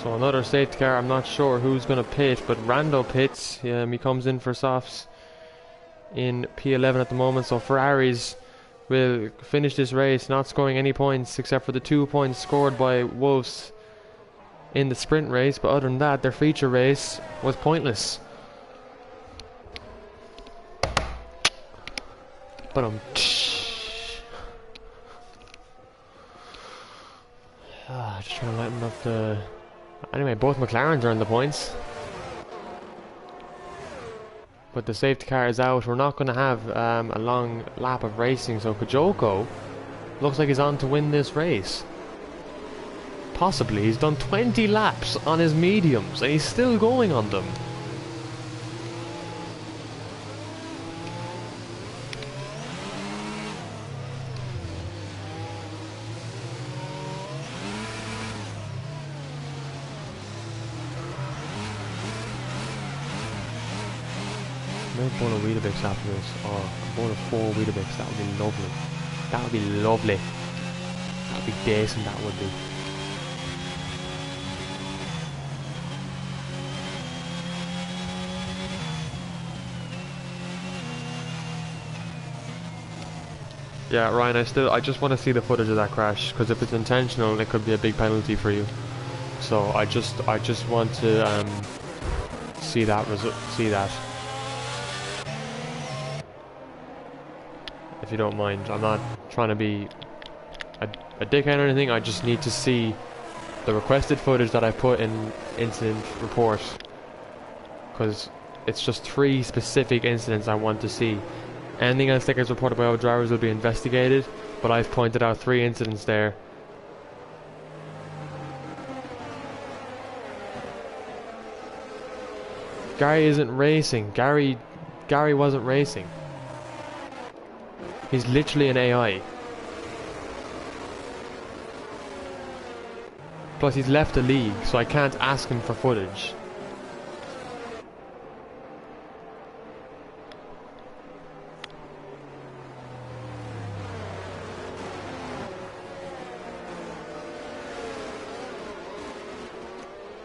Speaker 1: So another safety car. I'm not sure who's going to pit, but Rando pits. He comes in for softs in P11 at the moment. So Ferraris will finish this race not scoring any points except for the 2 points scored by Wolves in the sprint race. But other than that, their feature race was pointless. But just trying to lighten up the... Anyway, both McLarens are in the points. But the safety car is out. We're not going to have a long lap of racing. So Kajoko looks like he's on to win this race. Possibly. He's done 20 laps on his mediums and he's still going on them. Maybe one of Weetabix after this. Oh, one of 4 Weetabix. That would be lovely. That would be lovely. That would be decent, that would be. Yeah, Ryan, I just want to see the footage of that crash, because if it's intentional, it could be a big penalty for you. So I just want to see that. If you don't mind, I'm not trying to be a dickhead or anything. I just need to see the requested footage that I put in incident report, because it's just 3 specific incidents I want to see. Anything else that gets reported by other drivers will be investigated, but I've pointed out 3 incidents there. Gary isn't racing. Gary wasn't racing. He's literally an AI. Plus he's left the league, so I can't ask him for footage.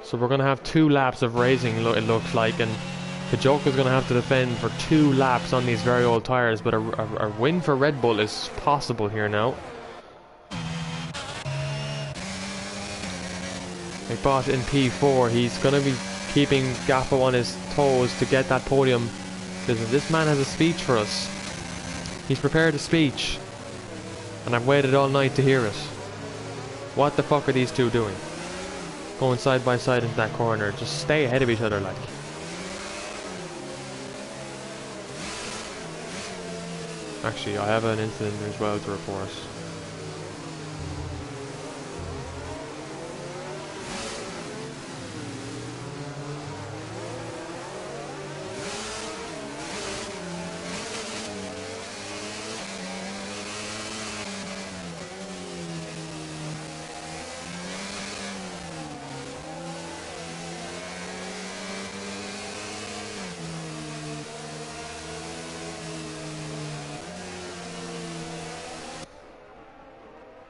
Speaker 1: So we're going to have 2 laps of racing, it looks like, and Kajoka's going to have to defend for 2 laps on these very old tyres, but a win for Red Bull is possible here now. McBot in P4, he's going to be keeping Gaffo on his toes to get that podium, because this man has a speech for us. He's prepared a speech, and I've waited all night to hear it. What the fuck are these 2 doing? Going side by side into that corner. Just stay ahead of each other, like. Actually, I have an incident as well to report.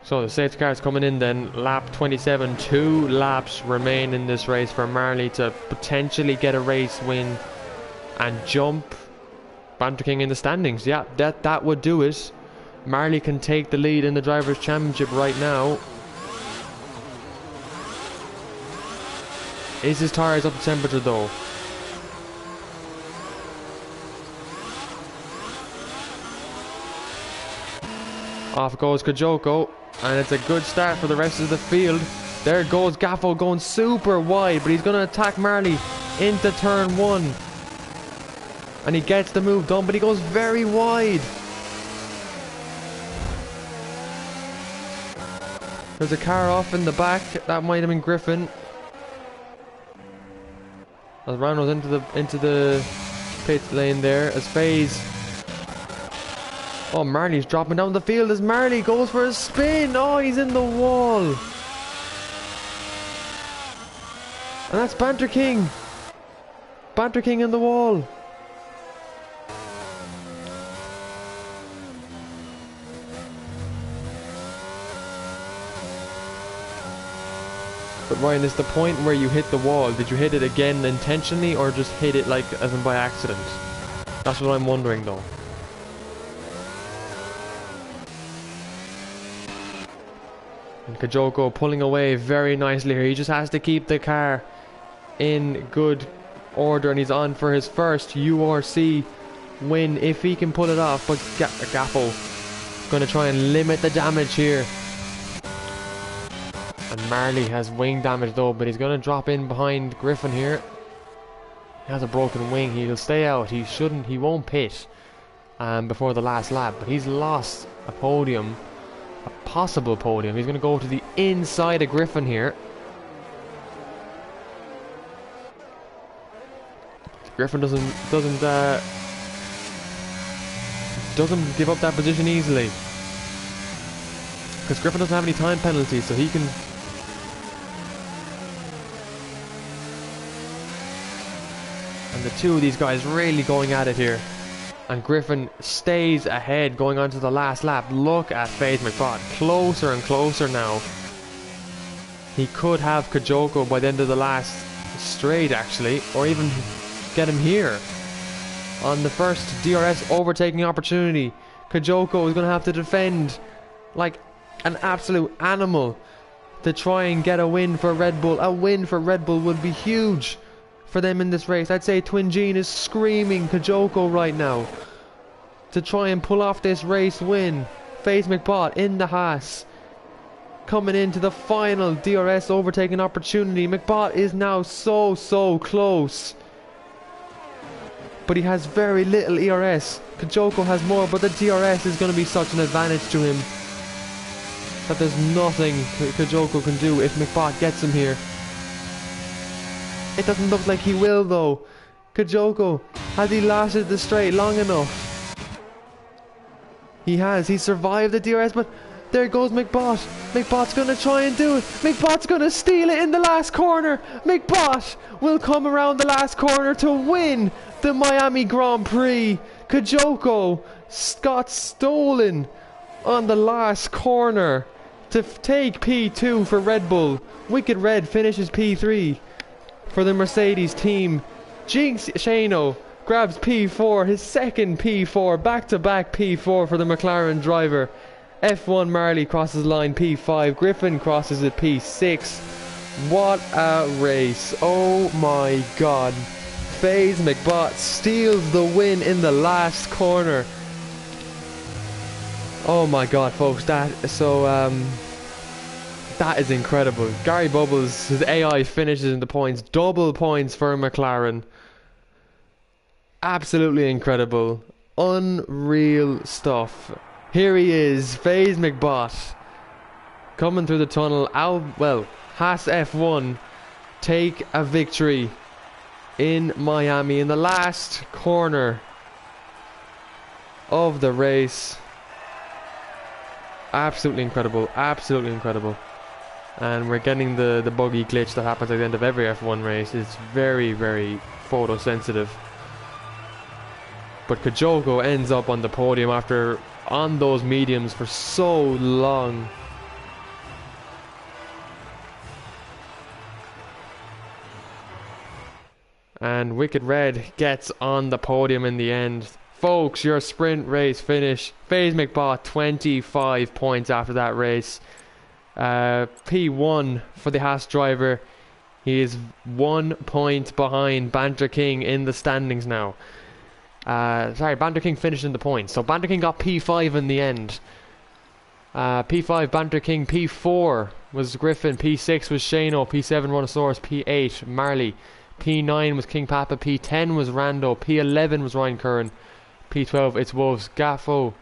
Speaker 1: So the safety car is coming in then, lap 27, 2 laps remain in this race for Marley to potentially get a race win and jump Banter King in the standings. Yeah, that would do it. Marley can take the lead in the Drivers' Championship right now. Is his tyres up to temperature though? Off goes Kajoko. And it's a good start for the rest of the field. There goes Gaffo going super wide, but he's going to attack Marley into turn 1. And he gets the move done, but he goes very wide. There's a car off in the back. That might have been Griffin. As Rano's into the pit lane there, as FaZe. Oh, Marley's dropping down the field as Marley goes for a spin. Oh, he's in the wall. And that's Banter King. Banter King in the wall. But Ryan, is the point where you hit the wall, did you hit it again intentionally or just hit it like as in by accident? That's what I'm wondering though. And Kajoko pulling away very nicely here. He just has to keep the car in good order, and he's on for his first URC win if he can pull it off. But Gaffo going to try and limit the damage here. And Marley has wing damage though, but he's going to drop in behind Griffin here. He has a broken wing. He'll stay out. He won't pit before the last lap, but he's lost a podium. A possible podium. He's going to go to the inside of Griffin here. Griffin doesn't give up that position easily, because Griffin doesn't have any time penalties, so he can. And the 2 of these guys really going at it here. And Griffin stays ahead going on to the last lap. Look at FaZe McBot. Closer and closer now. He could have Kajoko by the end of the last straight actually. Or even get him here. On the first DRS overtaking opportunity. Kajoko is going to have to defend like an absolute animal to try and get a win for Red Bull. A win for Red Bull would be huge for them in this race. I'd say Twin Gene is screaming Kajoko right now to try and pull off this race win. FaZe McBot in the Haas, coming into the final DRS overtaking opportunity. McBot is now so close, but he has very little ERS. Kajoko has more, but the DRS is going to be such an advantage to him that there's nothing Kajoko can do if McBot gets him here. It doesn't look like he will though. Kajoko, has he lasted the straight long enough? He has. He survived the DRS, but there goes McBot. McBot's going to try and do it. McBot's going to steal it in the last corner. McBot will come around the last corner to win the Miami Grand Prix. Kajoko got stolen on the last corner to take P2 for Red Bull. Wicked Red finishes P3 for the Mercedes team. Jinx Shano grabs P4, his second P4, back-to-back P4 for the McLaren driver. F1 Marley crosses line P5, Griffin crosses at P6. What a race, oh my god. FaZe McBot steals the win in the last corner. Oh my god folks, that is incredible. Gary Bubbles, his AI finishes in the points, double points for McLaren. Absolutely incredible, unreal stuff. Here he is, FaZe McBot, coming through the tunnel. Haas F1 take a victory in Miami in the last corner of the race. Absolutely incredible, absolutely incredible. And we're getting the buggy glitch that happens at the end of every F1 race. It's very photosensitive. But Kajoko ends up on the podium after on those mediums for so long. And Wicked Red gets on the podium in the end. Folks, your sprint race finish. FaZe McBot 25 points after that race. P1 for the Haas driver. He is 1 point behind Banter King in the standings now. Sorry, Banter King finished in the points. So Banter King got P5 in the end. P5 Banter King, P4 was Griffin, P6 was Shano, P7 Rhinosaurus, P8 Marley, P9 was King Papa, P10 was Rando, P11 was Ryan Curran, P12 it's Wolves. Gaffo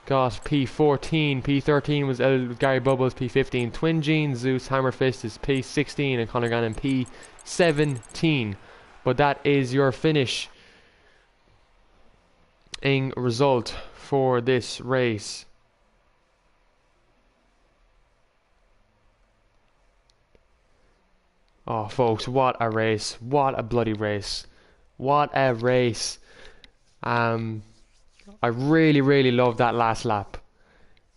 Speaker 1: got P14, P13 was Gary Bubbles, P15 Twin Gene, Zeus, Hammer Fist is P16 and Conor Gannon P17. But that is your finish in result for this race. Oh folks, what a race, what a bloody race, what a race. I really love that last lap.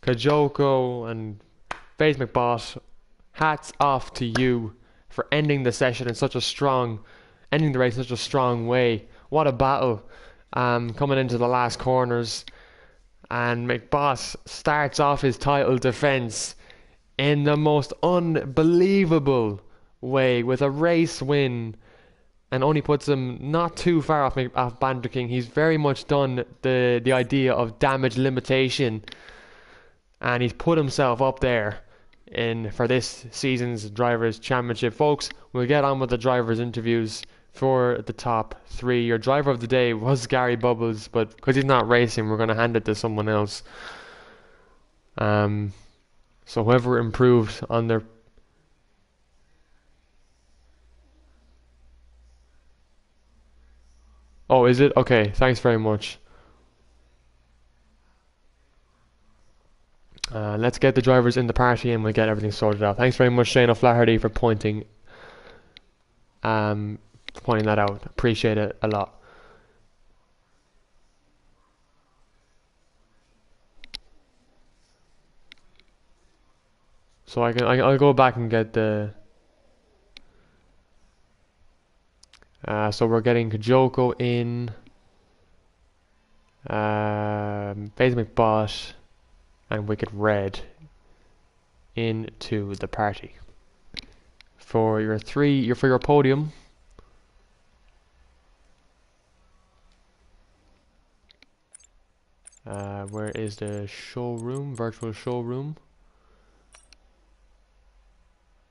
Speaker 1: Kajoko and FaZe McBot, hats off to you for ending the session in such a strong, ending the race in such a strong way. What a battle. Coming into the last corners, and McBot starts off his title defense in the most unbelievable way with a race win, and only puts him not too far off Banter King. He's very much done the idea of damage limitation, and he's put himself up there for this season's Drivers' Championship. Folks, we'll get on with the drivers' interviews for the top three. Your driver of the day was Gary Bubbles, but because he's not racing, we're going to hand it to someone else. So whoever improved on their... Oh, is it? Okay, thanks very much. Let's get the drivers in the party and we'll get everything sorted out. Thanks very much, Shane O'Flaherty, for pointing that out. Appreciate it a lot. So I'll go back and get the... so we're getting Kajoko in. FaZe McBot and Wicked Red into the party. For your podium, where is the showroom, virtual showroom?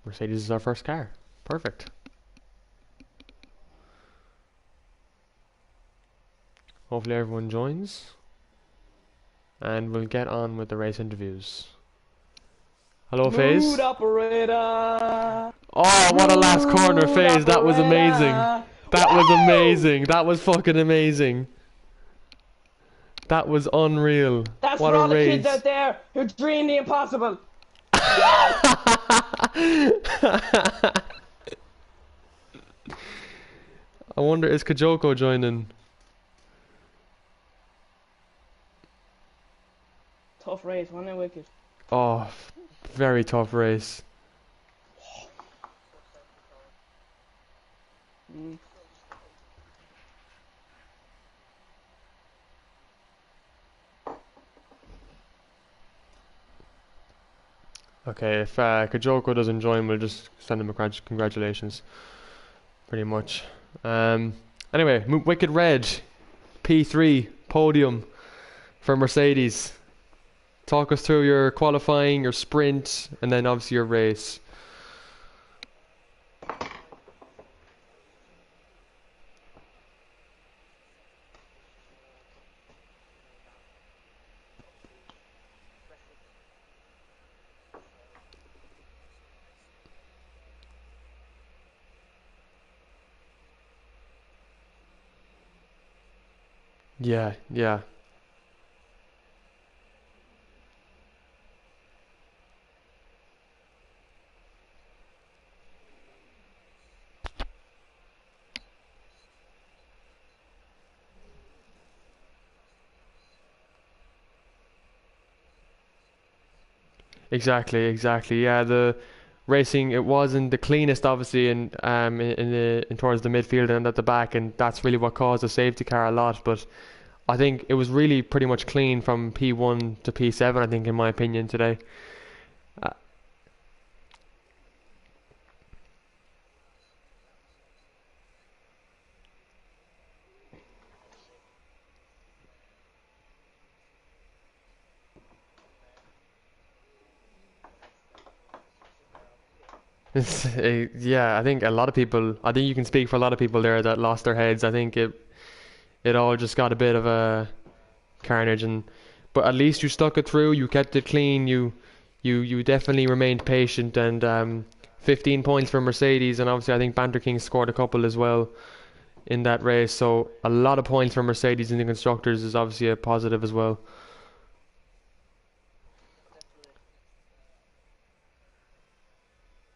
Speaker 1: Mercedes is our first car. Perfect. Hopefully everyone joins. And we'll get on with the race interviews. Hello, FaZe.
Speaker 2: Operator.
Speaker 1: Oh, what a last corner, FaZe. That was amazing. That was amazing. That was fucking amazing. That was unreal.
Speaker 2: That's
Speaker 1: what
Speaker 2: for
Speaker 1: a
Speaker 2: all the
Speaker 1: race.
Speaker 2: kids out there who dream the impossible.
Speaker 1: I wonder, is Kajoko joining?
Speaker 2: Tough race, wasn't it, Wicked?
Speaker 1: Oh, very tough race. Okay, if Kajoko doesn't join, we'll just send him a congratulations. Pretty much. Anyway, Wicked Red, P3, podium for Mercedes. Talk us through your qualifying, your sprint, and then obviously your race. Yeah, yeah. Exactly, exactly. Yeah, the racing, it wasn't the cleanest, obviously, in towards the midfield and at the back, and that's really what caused the safety car a lot. But I think it was really pretty much clean from P1 to P7, I think, in my opinion, today. Uh, yeah, I think a lot of people, I think you can speak for a lot of people there that lost their heads. I think it all just got a bit of a carnage, but at least you stuck it through. You kept it clean. You definitely remained patient, and 15 points for Mercedes, and obviously I think Banter King scored a couple as well in that race. So a lot of points for Mercedes in the constructors is obviously a positive as well.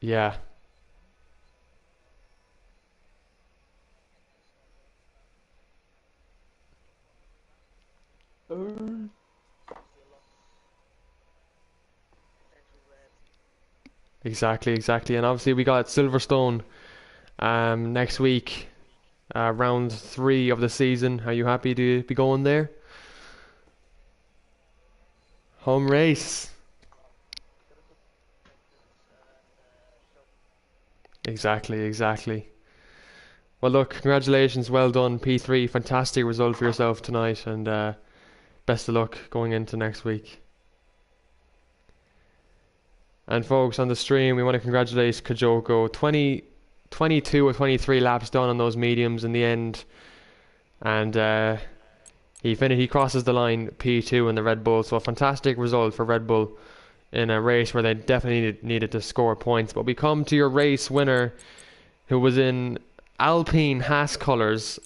Speaker 1: Yeah. Exactly, exactly. And obviously we got Silverstone next week, round 3 of the season. Are you happy to be going there? Home race. Exactly, exactly. Well, look, congratulations, well done, P3. Fantastic result for yourself tonight, and best of luck going into next week. And folks, on the stream, we want to congratulate Kajoko. 22 or 23 laps done on those mediums in the end, and he crosses the line P2 in the Red Bull. So a fantastic result for Red Bull in a race where they definitely needed to score points. But we come to your race winner, who was in Alpine Haas colours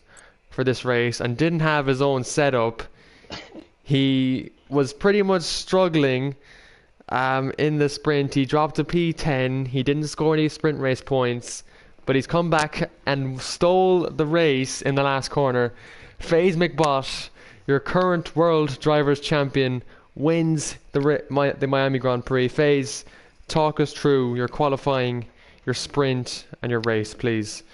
Speaker 1: for this race and didn't have his own setup. He was pretty much struggling in the sprint. He dropped to P10. He didn't score any sprint race points, but he's come back and stole the race in the last corner. FaZe McBot, your current World Drivers' Champion, wins the Miami Grand Prix. FaZe, talk us through your qualifying, your sprint, and your race, please.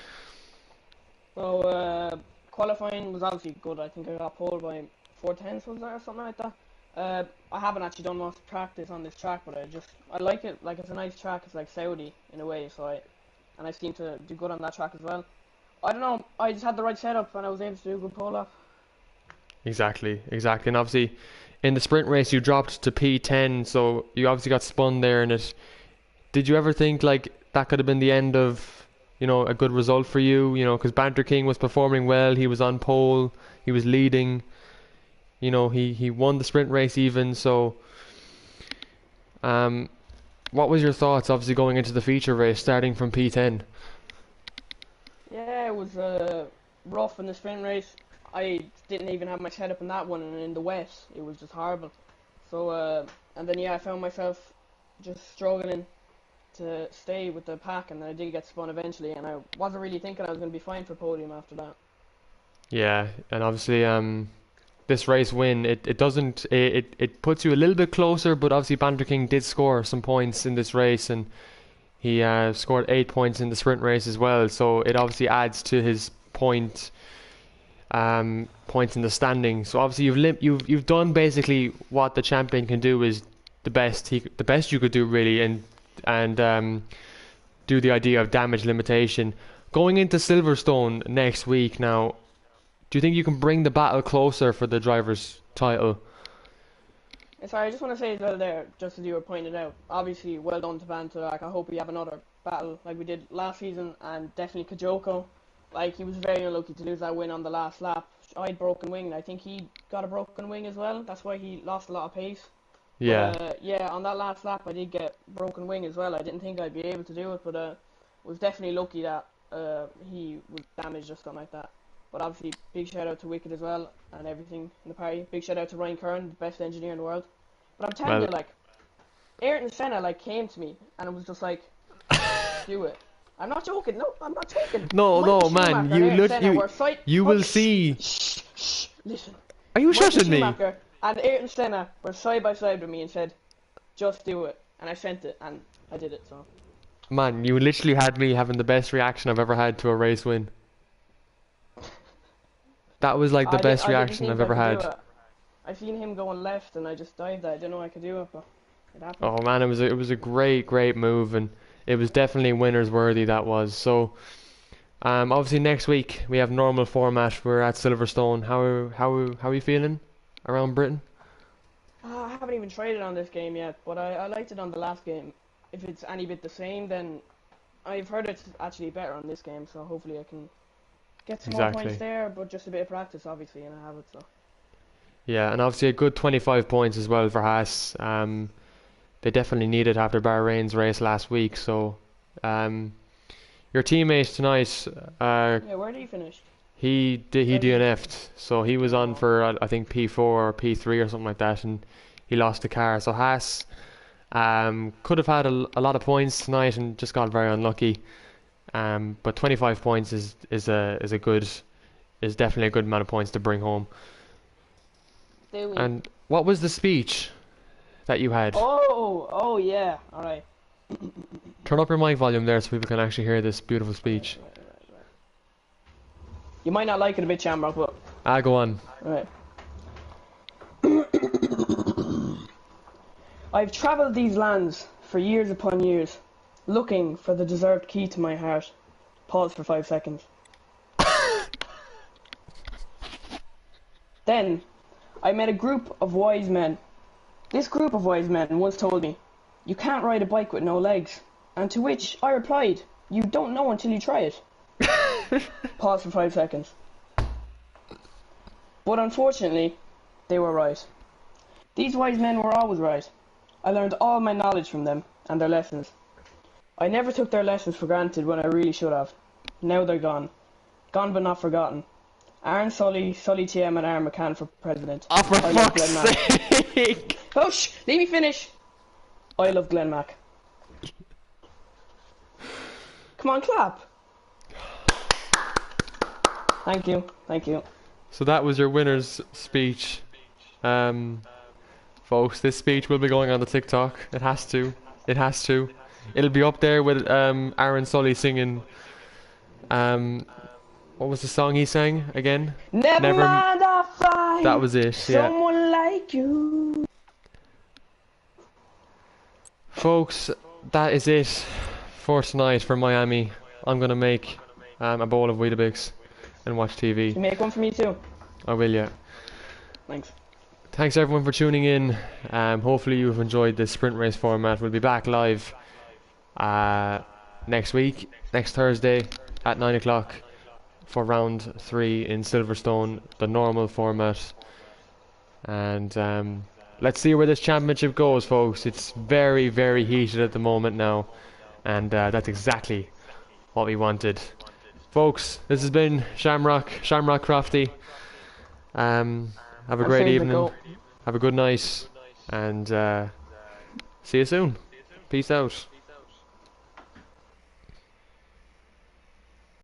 Speaker 2: So, qualifying was obviously good. I think I got pole by 4:10s was there or something like that. I haven't actually done much practice on this track, but I like it. Like it's a nice track. It's like Saudi in a way, and I seem to do good on that track as well. I don't know. I just had the right setup and I was able to do a good pull off.
Speaker 1: Exactly, exactly. And obviously, in the sprint race, you dropped to P10, so you obviously got spun there in it. Did you ever think like that could have been the end of, a good result for you? Because Banter King was performing well. He was on pole. He was leading. He won the sprint race even. So, um, what was your thoughts? Obviously, going into the feature race, starting from P10.
Speaker 2: Yeah, it was rough in the sprint race. I didn't even have my setup in that one, and in the wet, it was just horrible. So, and then I found myself just struggling to stay with the pack, and I did get spun eventually, and I wasn't really thinking I was going to be fine for podium after that.
Speaker 1: Yeah, and obviously, this race win, it doesn't it puts you a little bit closer, but obviously Banter King did score some points in this race, and he scored 8 points in the sprint race as well. So it obviously adds to his points in the standing. So obviously you've done basically what the champion can do is the best you could do really, and do the idea of damage limitation. Going into Silverstone next week now, do you think you can bring the battle closer for the driver's title?
Speaker 2: Sorry, I just want to say as well there, just as you were pointing out, obviously well done to Banter. Like, I hope we have another battle like we did last season, and definitely Kajoko. Like, he was very unlucky to lose that win on the last lap. I had broken wing, and I think he got a broken wing as well. That's why he lost a lot of pace.
Speaker 1: Yeah.
Speaker 2: But, yeah, on that last lap, I did get broken wing as well. I didn't think I'd be able to do it, but was definitely lucky that he was damaged or something like that. But obviously, big shout out to Wicked as well and everything in the party. Big shout out to Ryan Kern, the best engineer in the world. But I'm telling you, like, Ayrton Senna came to me and it was just like, do it. I'm not joking. No, I'm not joking.
Speaker 1: No, man. You will see.
Speaker 2: Shh, listen.
Speaker 1: Are you shushing me?
Speaker 2: And Ayrton Senna were side by side with me and said, just do it. And I sent it and I did it. So.
Speaker 1: Man, you literally had me having the best reaction I've ever had to a race win. That was like the best reaction I've ever had.
Speaker 2: I seen him going left and I just dived. I didn't know I could do it, but it happened.
Speaker 1: Oh man, it was a great move, and it was definitely winners worthy. That was so. Obviously next week we have normal format. We're at Silverstone. How are you feeling around Britain?
Speaker 2: I haven't even tried it on this game yet, but I liked it on the last game. If it's any bit the same, then I've heard it's actually better on this game. So hopefully I can get some more points there, but just a bit of practice, obviously, and I have it. So. Yeah,
Speaker 1: and obviously a good 25 points as well for Haas. They definitely need it after Bahrain's race last week. So, your teammate tonight.
Speaker 2: Yeah, where did he finish?
Speaker 1: He DNF'd, so he was on for I think P4 or P3 or something like that, and he lost the car. So Haas could have had a lot of points tonight and just got very unlucky. But 25 points is definitely a good amount of points to bring home. And what was the speech that you had?
Speaker 2: Oh yeah, all right.
Speaker 1: Turn up your mic volume there so people can actually hear this beautiful speech.
Speaker 2: Right. You might not like it a bit, Shamrock, but
Speaker 1: go on.
Speaker 2: All right. I've travelled these lands for years upon years, looking for the deserved key to my heart. Pause for 5 seconds. Then, I met a group of wise men. This group of wise men once told me, "You can't ride a bike with no legs." And to which I replied, "You don't know until you try it." Pause for 5 seconds. But unfortunately, they were right. These wise men were always right. I learned all my knowledge from them and their lessons. I never took their lessons for granted when I really should have. Now they're gone. Gone but not forgotten. Aaron Sully, Sully TM and Aaron McCann for president.
Speaker 1: Oh, for fuck's sake!
Speaker 2: Oh, shh! Leave me finish! I love Glenn Mack. Come on, clap! Thank you.
Speaker 1: So that was your winner's speech. Folks, this speech will be going on the TikTok. It has to. It'll be up there with Aaron Sully singing what was the song he sang again?
Speaker 2: Never
Speaker 1: Never.
Speaker 2: mind, I'll
Speaker 1: That
Speaker 2: find
Speaker 1: was it. Yeah,
Speaker 2: someone like you.
Speaker 1: folks, that is it for tonight for Miami. I'm gonna make a bowl of Weetabix and watch TV.
Speaker 2: You make one for me too.
Speaker 1: I will, yeah.
Speaker 2: Thanks.
Speaker 1: Thanks everyone for tuning in. Hopefully you've enjoyed this sprint race format. We'll be back live next week, next Thursday at 9 o'clock for round 3 in Silverstone, the normal format. And let's see where this championship goes, folks. It's very, very heated at the moment now, and that's exactly what we wanted. Folks, this has been Shamrock Crofty. Have a
Speaker 2: Our
Speaker 1: great
Speaker 2: favourite
Speaker 1: evening.
Speaker 2: goat.
Speaker 1: Have a good night, and see you soon. Peace out.